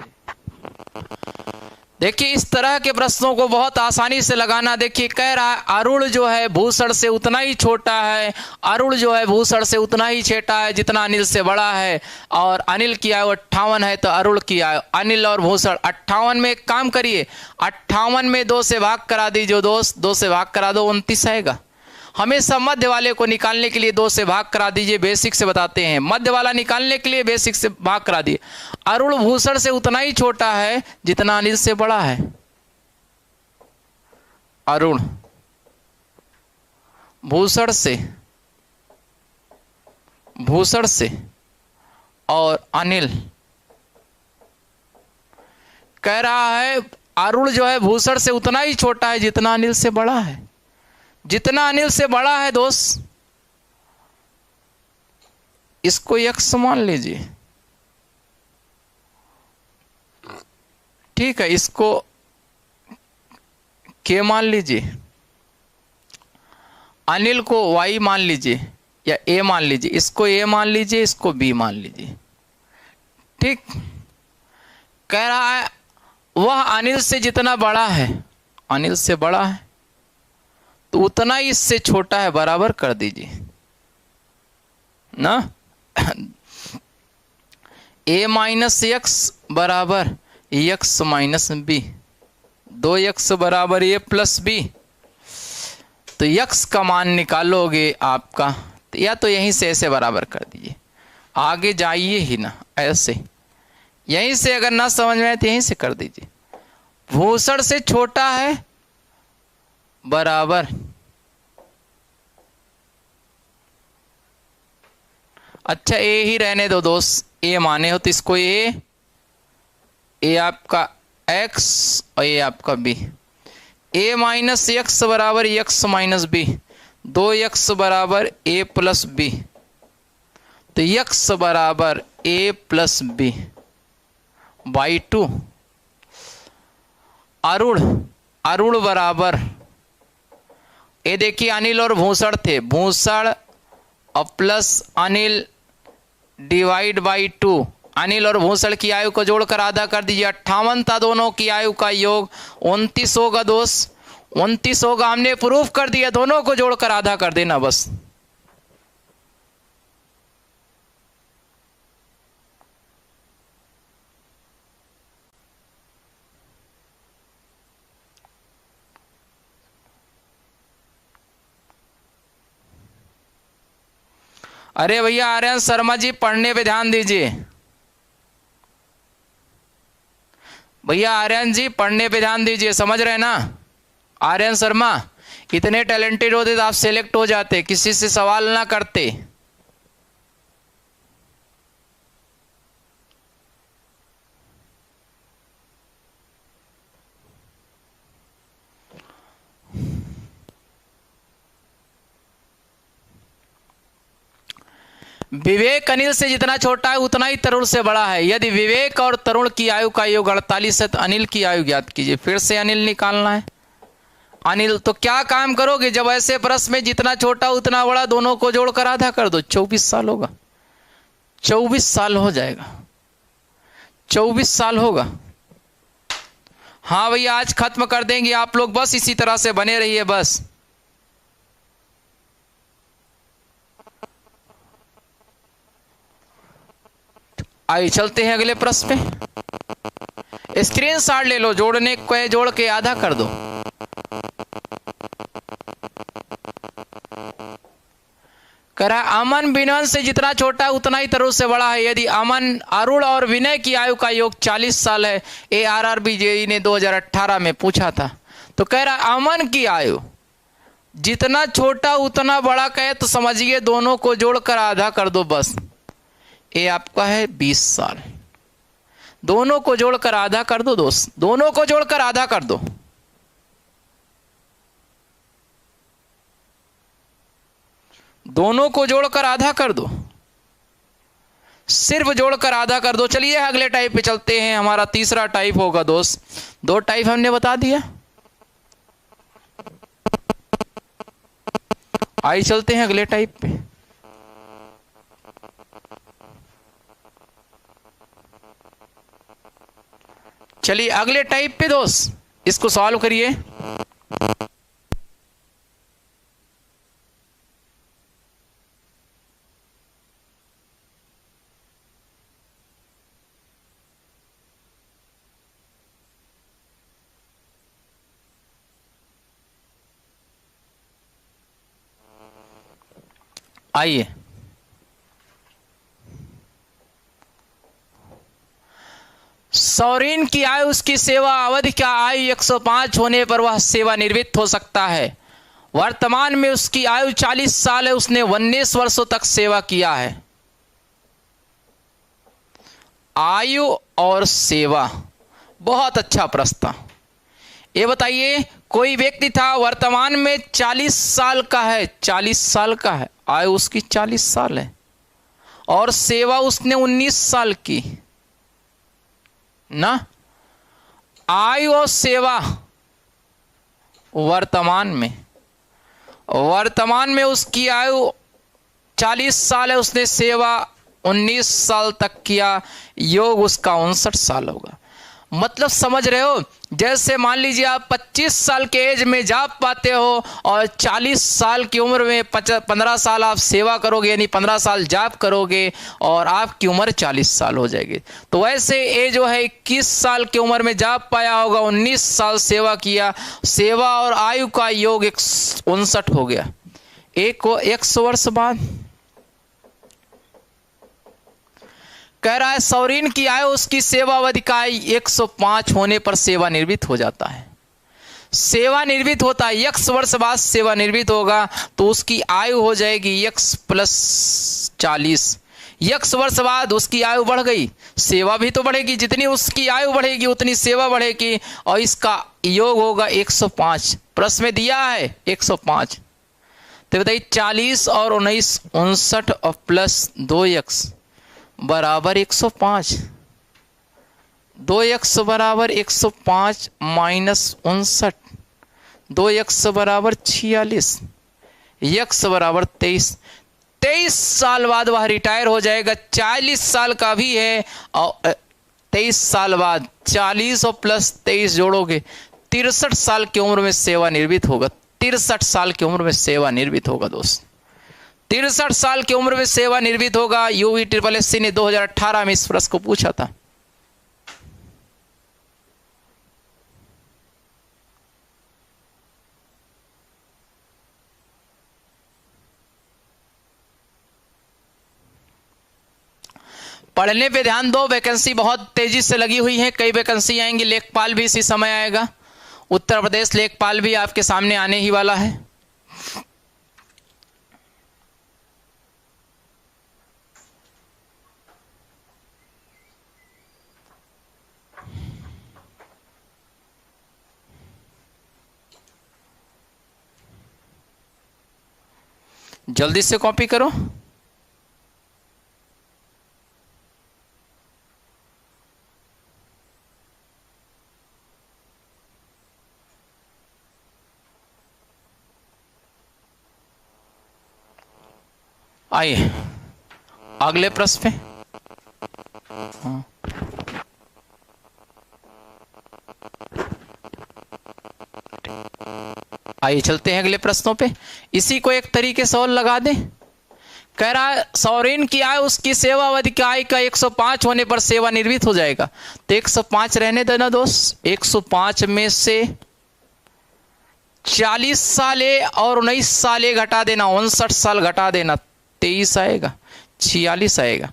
देखिए इस तरह के प्रश्नों को बहुत आसानी से लगाना। देखिए कह रहा है अरुण जो है भूषण से उतना ही छोटा है, अरुण जो है भूषण से उतना ही छोटा है जितना अनिल से बड़ा है, और अनिल की आयु 58 है, तो अरुण की आयु, अनिल और भूषण 58 में एक काम करिए, 58 में 2 से भाग करा दीजिए दोस्त, 2 से भाग करा दो 29 आएगा। हमेशा मध्य वाले को निकालने के लिए 2 से भाग करा दीजिए, बेसिक से बताते हैं, मध्य वाला निकालने के लिए बेसिक से भाग करा दिए। अरुण भूषण से उतना ही छोटा है जितना अनिल से बड़ा है। अरुण भूषण से और अनिल, कह रहा है अरुण जो है भूषण से उतना ही छोटा है जितना अनिल से बड़ा है। जितना अनिल से बड़ा है दोस्त, इसको x मान लीजिए, ठीक है, इसको k मान लीजिए, अनिल को y मान लीजिए या a मान लीजिए, इसको a मान लीजिए, इसको b मान लीजिए। ठीक, कह रहा है वह अनिल से जितना बड़ा है, अनिल से बड़ा है तो उतना ही इससे छोटा है, बराबर कर दीजिए ना। a माइनस एक्स बराबर x माइनस बी, 2x बराबर a प्लस बी। तो x का मान निकालोगे आपका, तो या तो यहीं से ऐसे बराबर कर दीजिए, आगे जाइए ही ना, ऐसे यहीं से अगर ना समझ में आए तो यहीं से कर दीजिए। भूषण से छोटा है बराबर, अच्छा ए ही रहने दो दोस्त, ए माने हो तो इसको ए आपका x और ए आपका b। a माइनस एक्स बराबर x माइनस बी, 2x बराबर a प्लस बी, तो x बराबर a plus b by 2। Arun बराबर, ये देखिए अनिल और भूषण थे, भूषण और plus Anil divide by 2। Anil और भूषण की आयु को जोड़कर आधा कर दीजिए, 58 था, दोनों की आयु का योग 29 होगा दोस्त, 29 होगा। हमने प्रूफ कर दिया, दोनों को जोड़कर आधा कर देना बस। अरे भैया आर्यन शर्मा जी पढ़ने पे ध्यान दीजिए, भैया आर्यन जी पढ़ने पे ध्यान दीजिए, समझ रहे हैं ना। आर्यन शर्मा इतने टैलेंटेड होते तो आप सेलेक्ट हो जाते, किसी से सवाल ना करते। विवेक अनिल से जितना छोटा है उतना ही तरुण से बड़ा है। यदि विवेक और तरुण की आयु का योग 48 है तो अनिल की आयु ज्ञात कीजिए। फिर से अनिल निकालना है। अनिल तो क्या काम करोगे, जब ऐसे प्रश्न में जितना छोटा उतना बड़ा दोनों को जोड़कर आधा कर दो, 24 साल होगा। 24 साल हो जाएगा, 24 साल होगा। हाँ भैया आज खत्म कर देंगे आप लोग, बस इसी तरह से बने रहिए बस। आइए चलते हैं अगले प्रश्न पे। स्क्रीनशॉट ले लो, जोड़ने को जोड़ के आधा कर दो। कह रहा है अमन विनय से जितना छोटा है उतना ही तरुण से बड़ा है। यदि अमन अरुण और विनय की आयु का योग 40 साल है, ARRB JEE ने 2018 में पूछा था। तो कह रहा है अमन की आयु जितना छोटा उतना बड़ा कहे तो समझिए दोनों को जोड़कर आधा कर दो बस। ये आपका है 20 साल, दोनों को जोड़कर आधा कर दो दोस्त, दोनों को जोड़कर आधा कर दो। दोनों को जोड़कर आधा कर दो, सिर्फ जोड़कर आधा कर दो। चलिए अगले टाइप पे चलते हैं। हमारा तीसरा टाइप होगा दोस्त, 2 टाइप हमने बता दिया। आइए चलते हैं अगले टाइप पे। चलिए अगले टाइप पे दोस्त, इसको सॉल्व करिए। आइए सौरीन की आयु उसकी सेवा अवधि का आयु 105 होने पर वह सेवानिवृत्त हो सकता है। वर्तमान में उसकी आयु 40 साल है, उसने 19 वर्षों तक सेवा किया है। आयु और सेवा, बहुत अच्छा प्रश्न था। ये बताइए कोई व्यक्ति था वर्तमान में 40 साल का है, 40 साल का है, आयु उसकी 40 साल है और सेवा उसने 19 साल की ना। आयु और सेवा वर्तमान में उसकी आयु 40 साल है, उसने सेवा 19 साल तक किया, योग उसका 59 साल होगा। मतलब समझ रहे हो, जैसे मान लीजिए आप 25 साल के एज में जाप पाते हो और 40 साल की उम्र में 15 साल आप सेवा करोगे, यानी 15 साल जाप करोगे और आपकी उम्र 40 साल हो जाएगी। तो वैसे ये जो है 21 साल की उम्र में जाप पाया होगा, 19 साल सेवा किया, सेवा और आयु का योग 59 हो गया। 100 वर्ष बाद कह रहा है सौरीन की आयु उसकी सेवा अवधि का 105 होने पर सेवानिवृत्त हो जाता है। सेवानिवृत्त होता है 100 वर्ष बाद सेवानिवृत्त होगा, तो उसकी आयु हो जाएगी 1 + 40। 100 वर्ष बाद उसकी आयु बढ़ गई, सेवा भी तो बढ़ेगी, जितनी उसकी आयु बढ़ेगी उतनी सेवा बढ़ेगी और इसका योग होगा 105। प्रश्न में दिया है 105। तो बताइए 40 और 19 59 और प्लस 2x बराबर 105। 2x बराबर 105 माइनस 59, 2x बराबर 46, x बराबर 23। 23 साल बाद वह रिटायर हो जाएगा। 40 साल का भी है और 23 साल बाद 40 और प्लस 23 जोड़ोगे 63 साल की उम्र में सेवानिवृत्त होगा। 63 साल की उम्र में सेवानिवृत्त होगा दोस्त, 63 साल की उम्र में सेवानिवृत्त होगा। UESSC ने 2018 में इस प्रश्न को पूछा था। पढ़ने पे ध्यान दो, वैकेंसी बहुत तेजी से लगी हुई है, कई वैकेंसी आएंगी। लेखपाल भी इसी समय आएगा, उत्तर प्रदेश लेखपाल भी आपके सामने आने ही वाला है। जल्दी से कॉपी करो। आइए अगले प्रश्न पे। हाँ। आइए चलते हैं अगले प्रश्नों पे। इसी को एक तरीके से और लगा दें। कह रहा है सौरेन की आय उसकी सेवा अवधि की आय का 105 होने पर सेवानिवृत्त हो जाएगा। तो 105 रहने देना दोस्त। 105 में से 40 साल और 19 साल घटा देना, 59 साल घटा देना, 23 आएगा, 46 आएगा।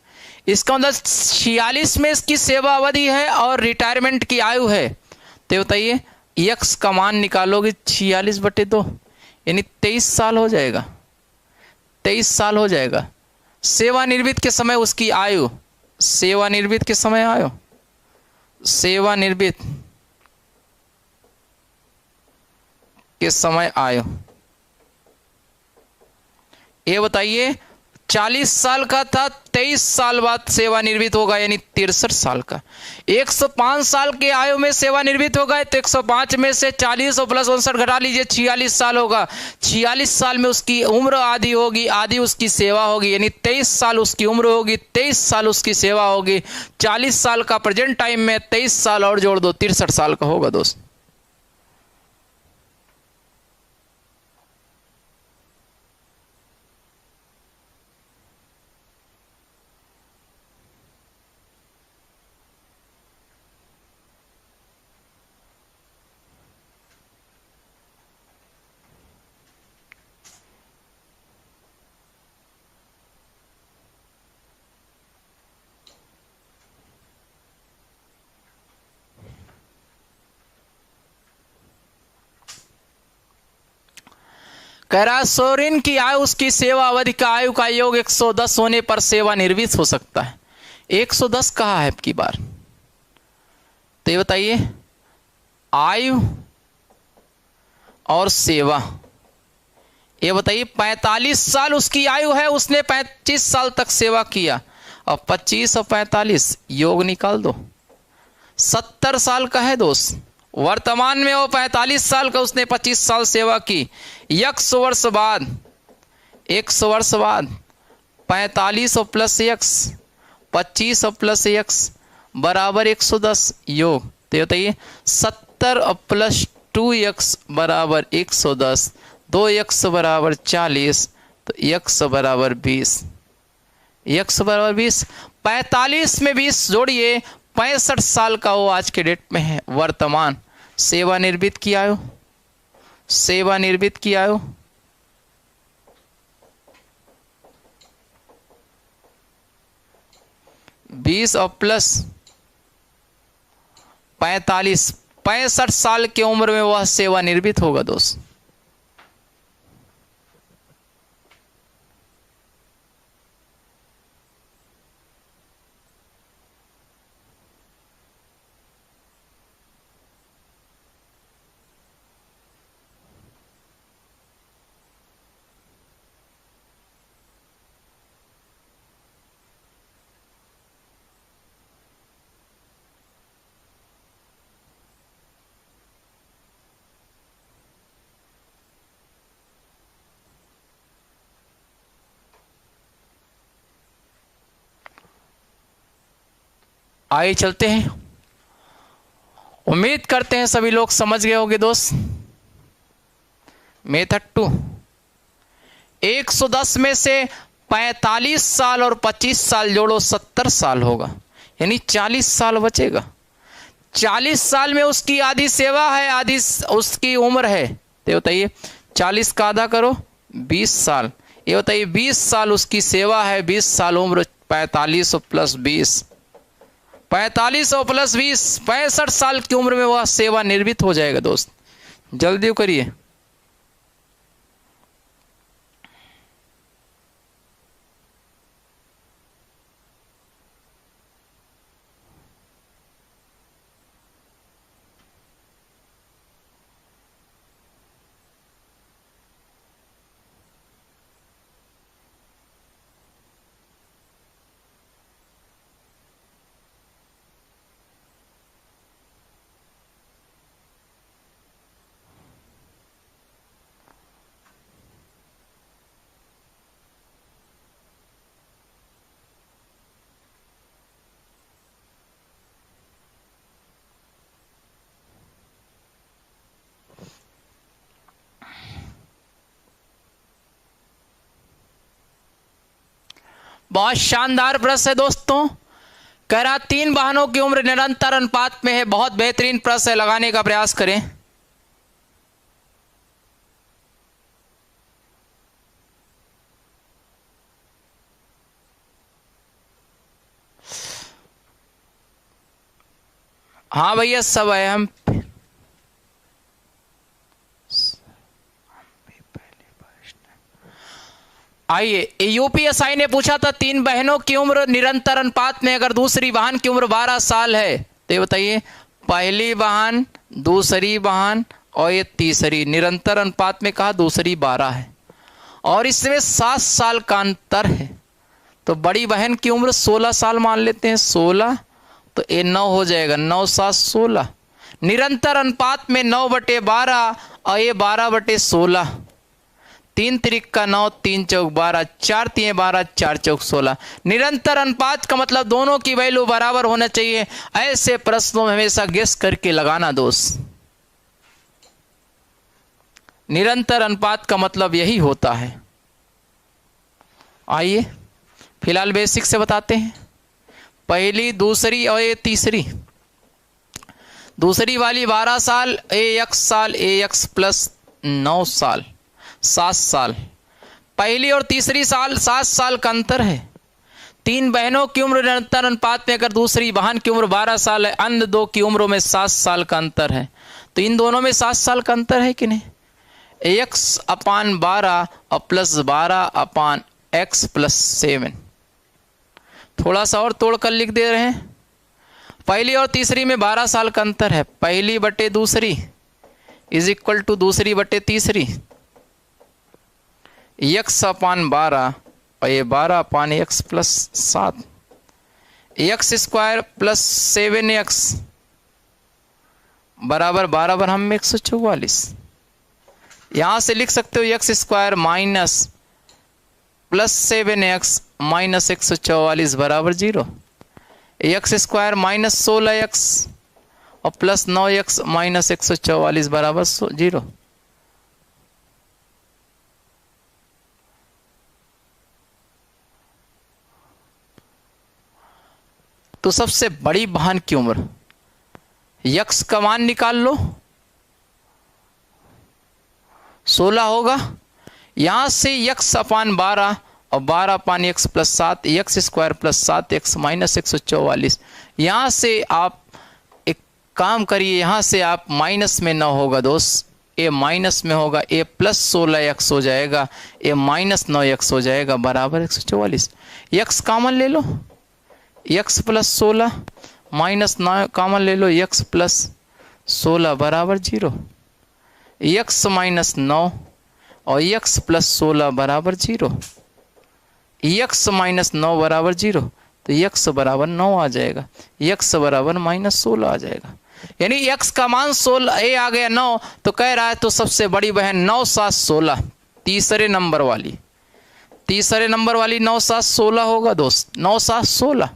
इसका मतलब 46 में इसकी सेवा अवधि है और रिटायरमेंट की आयु है। तो बताइए यक्स का मान निकालोगे 46/2 यानी 23 साल हो जाएगा। 23 साल हो जाएगा। सेवानिवृत्त के समय उसकी आयु, सेवानिवृत्त के समय आयु, सेवानिवृत्त के समय आयु, ये बताइए 40 साल का था, 23 साल बाद सेवानिवृत्त होगा यानी 63 साल का। 105 साल के आयु में सेवानिवृत्त हो गए तो 105 में से 40 और प्लस 59 घटा लीजिए, 46 साल होगा। 46 साल में उसकी उम्र आधी होगी, आधी उसकी सेवा होगी, यानी 23 साल उसकी उम्र होगी, 23 साल उसकी सेवा होगी। 40 साल का प्रेजेंट टाइम में 23 साल और जोड़ दो, 63 साल का होगा दोस्त। कह रहा सोरेन की आयु उसकी सेवा अवधि का आयु का योग 110 होने पर सेवानिवृत्त हो सकता है। 110 कहा है की बार। तो ये बताइए आयु और सेवा, ये बताइए 45 साल उसकी आयु है, उसने 25 साल तक सेवा किया। और 25 और 45 योग निकाल दो, 70 साल का है दोस्त। वर्तमान में वो 45 साल का, उसने 25 साल सेवा की। 100 वर्ष बाद, 100 वर्ष बाद 45 और प्लस एक्स, 25 और प्लस एक्स बराबर 110 योग। तो बताइए 70 और प्लस 2x बराबर 110, 2x बराबर 40, तो x बराबर 20, x बराबर 20। 45 में 20 जोड़िए, 65 साल का वो आज के डेट में है वर्तमान। सेवानिवृत्त की आयु, सेवानिवृत्त की आयु बीस और प्लस 45, 65 साल की उम्र में वह सेवानिवृत्त होगा दोस्त। आइए चलते हैं। उम्मीद करते हैं सभी लोग समझ गए होंगे दोस्त। मेथड 2, 110 में से 45 साल और 25 साल जोड़ो, 70 साल होगा, यानी 40 साल बचेगा। 40 साल में उसकी आधी सेवा है, आधी उसकी उम्र है। तो बताइए 40 का आधा करो, 20 साल। ये बताइए 20 साल उसकी सेवा है, 20 साल उम्र, 45 और प्लस 20, 45 और प्लस 20, 65 साल की उम्र में वह सेवानिवृत्त हो जाएगा दोस्त। जल्दी करिए। बहुत शानदार प्रश्न है दोस्तों। कह रहा 3 वाहनों की उम्र निरंतर अनुपात में है। बहुत बेहतरीन प्रश्न है, लगाने का प्रयास करें। हाँ भैया सब है। हम आइए, यूपीएसआई ने पूछा था 3 बहनों की उम्र निरंतर अनुपात में अगर दूसरी बहन की उम्र 12 साल है तो ये बताइए, पहली बहन, दूसरी बहन और ये तीसरी, निरंतर अनुपात में कहा दूसरी 12 है और इसमें 7 साल का अंतर है। तो बड़ी बहन की उम्र 16 साल मान लेते हैं, 16 तो ये 9 हो जाएगा, 9 7 16। निरंतर अनुपात में 9/12 और ये 12/16। 3 त्रिक का 9, 3 चौक 12, 4 3 12, 4 चौक 16। निरंतर अनुपात का मतलब दोनों की वैल्यू बराबर होना चाहिए। ऐसे प्रश्नों में हमेशा गेस करके लगाना दोस्त। निरंतर अनुपात का मतलब यही होता है। आइए फिलहाल बेसिक से बताते हैं। पहली, दूसरी और ये तीसरी। दूसरी वाली 12 साल, AX साल, AX प्लस 9 साल, 7 साल। पहली और तीसरी साल 7 साल का अंतर है। 3 बहनों की उम्र निरंतर अनुपात में अगर दूसरी बहन की उम्र 12 साल है, अन्य 2 की उम्रों में 7 साल का अंतर है। तो इन दोनों में 7 साल का अंतर है कि नहीं? x/12 और प्लस 12/x प्लस 7। थोड़ा सा और तोड़ कर लिख दे रहे हैं। पहली और तीसरी में 12 साल का अंतर है। पहली बटे दूसरी इज इक्वल टू दूसरी बटे तीसरी, x/12 और ये 12/x plus 7, x² plus 7x बराबर 12 हम 144। यहां से लिख सकते हो x² minus plus 7x minus 144 बराबर 0। x² माइनस 16x और प्लस 9x माइनस 144 बराबर 0। तो सबसे बड़ी बहन की उम्र, x का मान निकाल लो, 16 होगा। यहां से x/12 और 12/x plus 7, x² plus 7x minus 144। यहां से आप एक काम करिए, यहां से आप माइनस में ना होगा दोस्त, ए माइनस में होगा, ए प्लस 16x हो जाएगा, ए माइनस 9x हो जाएगा बराबर 144। x कॉमन ले लो, x प्लस 16 माइनस 9 कॉमन ले लो, x प्लस 16 बराबर 0। x माइनस 9 और x प्लस 16 बराबर 0। x माइनस 9 बराबर 0, तो x बराबर 9 आ जाएगा, x बराबर माइनस 16 आ जाएगा। यानी x का मान 16, ए आ गया 9, तो कह रहा है तो सबसे बड़ी बहन 9 7 16, तीसरे नंबर वाली 9 7 16 होगा दोस्त, 9 7 16।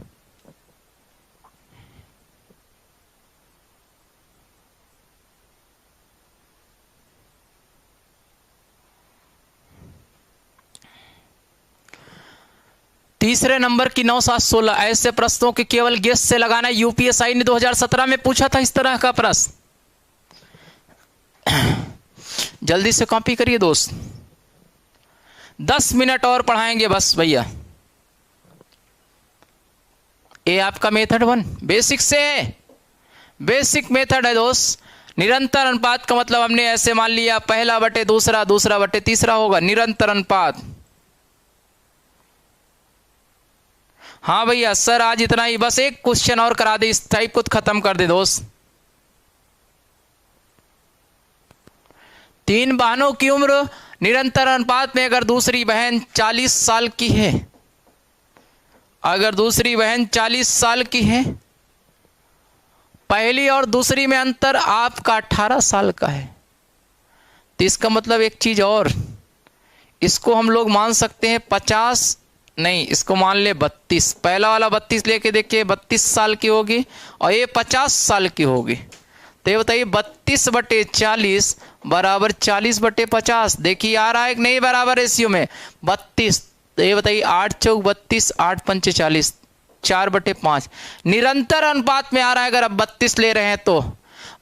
तीसरे नंबर की 9 7 16। ऐसे प्रश्नों के केवल गेस से लगाना। यूपीएसआई ने 2017 में पूछा था इस तरह का प्रश्न। जल्दी से कॉपी करिए दोस्त, 10 मिनट और पढ़ाएंगे बस भैया। ये आपका मेथड 1 बेसिक से है, बेसिक मेथड है दोस्त। निरंतर अनुपात का मतलब हमने ऐसे मान लिया, पहला बटे दूसरा, दूसरा बटे तीसरा होगा निरंतर अनुपात। हाँ भैया सर आज इतना ही, बस एक क्वेश्चन और करा दे, इस टाइप को खत्म कर दे दोस्त। 3 बहनों की उम्र निरंतर अनुपात में अगर दूसरी बहन 40 साल की है, अगर दूसरी बहन 40 साल की है, पहली और दूसरी में अंतर आपका 18 साल का है, तो इसका मतलब एक चीज और, इसको हम लोग मान सकते हैं 50 नहीं, इसको मान ले 32। पहला वाला 32 लेके देखिए 32 साल की होगी और ये 50 साल की होगी। तो ये बताइए 32/40 बराबर 40/50। देखिए आ रहा है कि नहीं बराबर रेशियो में, 32 तो ये बताइए 8 चौक 32, 8 पंचे 40, 4/5 निरंतर अनुपात में आ रहा है। अगर अब 32 ले रहे हैं तो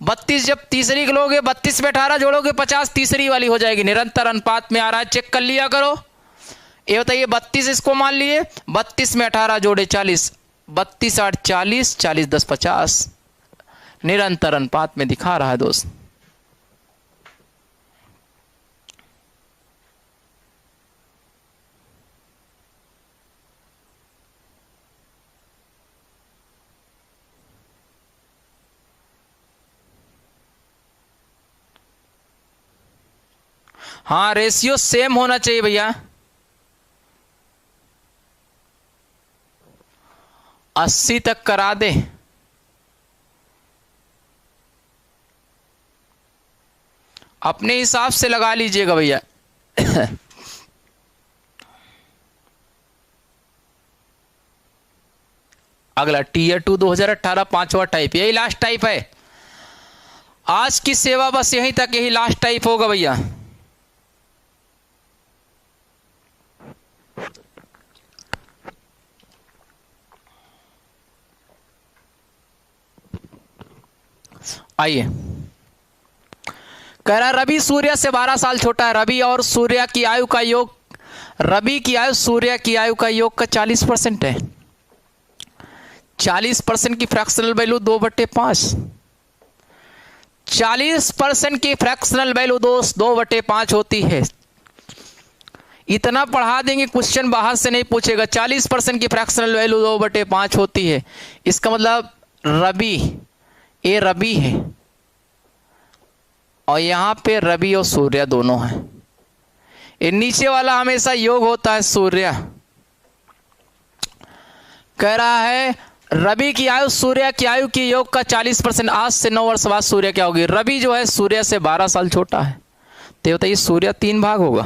32 जब तीसरी के लोगे 32 में 18 जोड़ोगे 50, तीसरी वाली हो जाएगी। निरंतर अनुपात में आ रहा है, चेक कर लिया करो। ये बताइए 32 इसको मान लिए, 32 में 18 जोड़े 40, 32 8 40, 40 10 50, निरंतर अनुपात में दिखा रहा है दोस्त। हाँ रेशियो सेम होना चाहिए भैया। 80 तक करा दे। अपने हिसाब से लगा लीजिएगा भैया। अगला टीयर 2 2018 5वां टाइप, यही लास्ट टाइप है। आज की सेवा बस यहीं तक, यही लास्ट टाइप होगा भैया। आइए, कह रहा है रवि सूर्य से 12 साल छोटा है। रवि और सूर्य की आयु का योग, रवि की आयु सूर्य की आयु का योग का 40% है। 40% की फ्रैक्शनल वैल्यू 2/5। 40% की फ्रैक्शनल वैल्यू 2/5 होती है। इतना पढ़ा देंगे, क्वेश्चन बाहर से नहीं पूछेगा। 40% की फ्रैक्शनल वैल्यू 2/5 होती है। इसका मतलब रवि, ये रवि है और यहां पे रवि और सूर्य दोनों हैं। ये नीचे वाला हमेशा योग होता है सूर्य। कह रहा है रवि की आयु सूर्य की आयु की योग का 40%। आज से 9 वर्ष बाद सूर्य क्या होगी? रवि जो है सूर्य से 12 साल छोटा है, तो बताइए सूर्य 3 भाग होगा।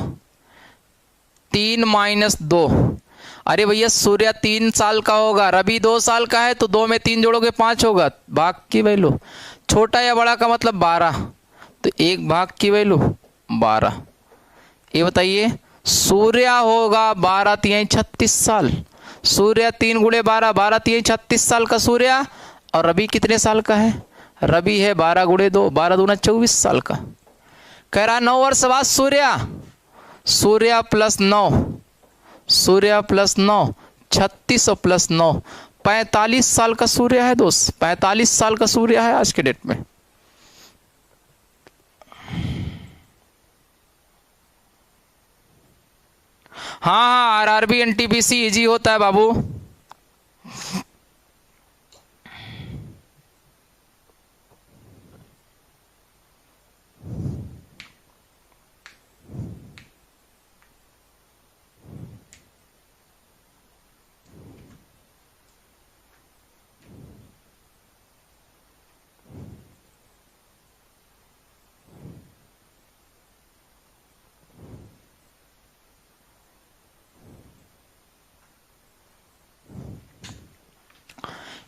3 - 2, अरे भैया सूर्य 3 साल का होगा, रवि 2 साल का है, तो 2 में 3 जोड़ोगे 5 होगा। भाग की वैल्यू छोटा या बड़ा का मतलब 12, तो 1 भाग की वैल्यू 12। ये बताइए सूर्य होगा 12 3 36 साल। सूर्य 3 × 12, 12 3 36 साल का सूर्य। और रवि कितने साल का है? रवि है 12 × 2, 12 दूना 24 साल का। कह रहा 9 वर्ष बाद सूर्य, सूर्य प्लस 9, सूर्य प्लस 9, 36 और प्लस 9, 45 साल का सूर्य है दोस्त। 45 साल का सूर्य है आज के डेट में। हाँ आरआरबी एनटीपीसी इजी होता है बाबू।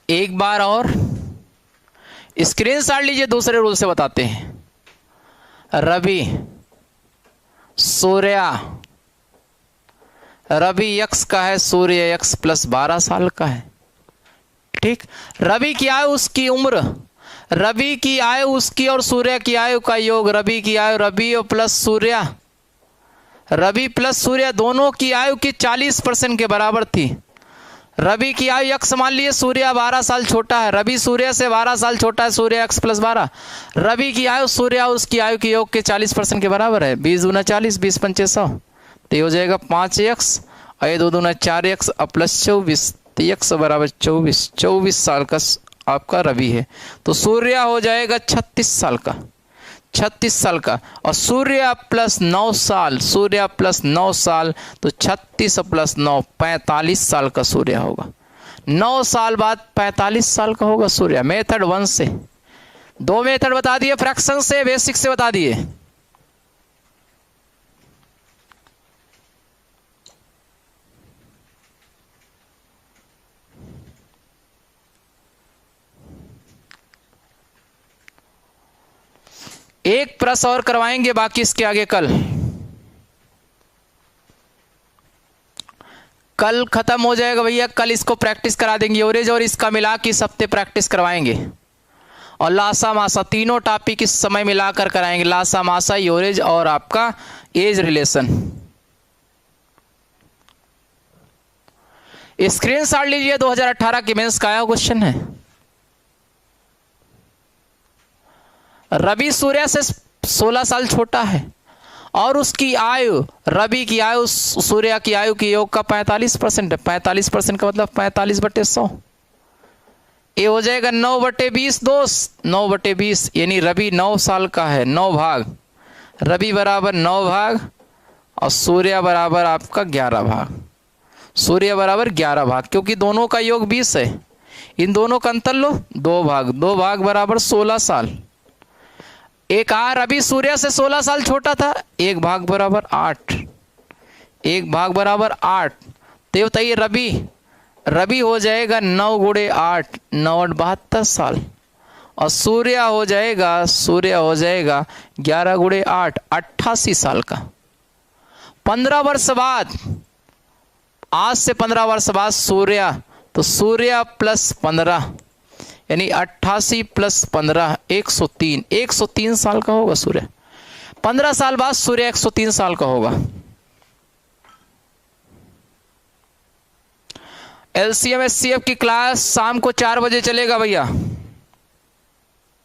एक बार और स्क्रीन शॉट लीजिए, दूसरे रूल से बताते हैं। रवि सूर्य, रवि यक्स का है, सूर्य यक्स प्लस 12 साल का है। ठीक, रवि की आयु उसकी उम्र, रवि की आयु उसकी और सूर्य की आयु का योग। रवि की आयु रवि और प्लस सूर्य, रवि प्लस सूर्य दोनों की आयु की 40% के बराबर थी। रवि की आयु यक्स मान लिए, सूर्य 12 साल छोटा है। रवि सूर्य से 12 साल छोटा है, सूर्य यक्स प्लस 12। रवि की आयु सूर्य उसकी आयु के योग के 40% के बराबर है। 20 दूना 40, 20 पंचे 100, तो ये हो जाएगा 5x और ये 2 दूना 4x और प्लस 24, तो x बराबर 24। 24 साल का आपका रवि है, तो सूर्य हो जाएगा 36 साल का, 36 साल का। और सूर्य प्लस 9 साल, सूर्य प्लस 9 साल, तो 36 प्लस 9 45 साल का सूर्य होगा। 9 साल बाद 45 साल का होगा सूर्य। मेथड 1 से, 2 मेथड बता दिए, फ्रैक्शन से, बेसिक से बता दिए। एक प्रश्न और करवाएंगे, बाकी इसके आगे कल। कल खत्म हो जाएगा भैया, कल इसको प्रैक्टिस करा देंगे, एवरेज और इसका मिला के इस हफ्ते प्रैक्टिस करवाएंगे। और लासा मासा तीनों टॉपिक इस समय मिलाकर कराएंगे, लासा मासा, एवरेज और आपका एज रिलेशन। स्क्रीनशॉट लीजिए, 2018 की मेंस का आया क्वेश्चन है। रवि सूर्य से 16 साल छोटा है और उसकी आयु, रवि की आयु सूर्य की आयु के योग का 45% है। 45% का मतलब 45/100, ये हो जाएगा 9/20 दोस्त, 9/20, यानी रवि 9 साल का है, 9 भाग, रवि बराबर 9 भाग और सूर्य बराबर आपका 11 भाग, सूर्य बराबर 11 भाग, क्योंकि दोनों का योग 20 है, इन दोनों का अंतर लो 2 भाग, 2 भाग बराबर 16 साल। एक रवि सूर्य से 16 साल छोटा था, 1 भाग बराबर 8, 1 भाग बराबर 8, तो बताइए रवि हो जाएगा 9 × 8, 9 × 72 साल, और सूर्य हो जाएगा 11 × 8, 88 साल का। 15 वर्ष बाद, आज से 15 वर्ष बाद सूर्य, तो सूर्य प्लस 15 यानी 88 + 15 103, 103 साल का होगा सूर्य। 15 साल बाद सूर्य 103 साल का होगा। LCM SCF की क्लास शाम को 4 बजे चलेगा भैया।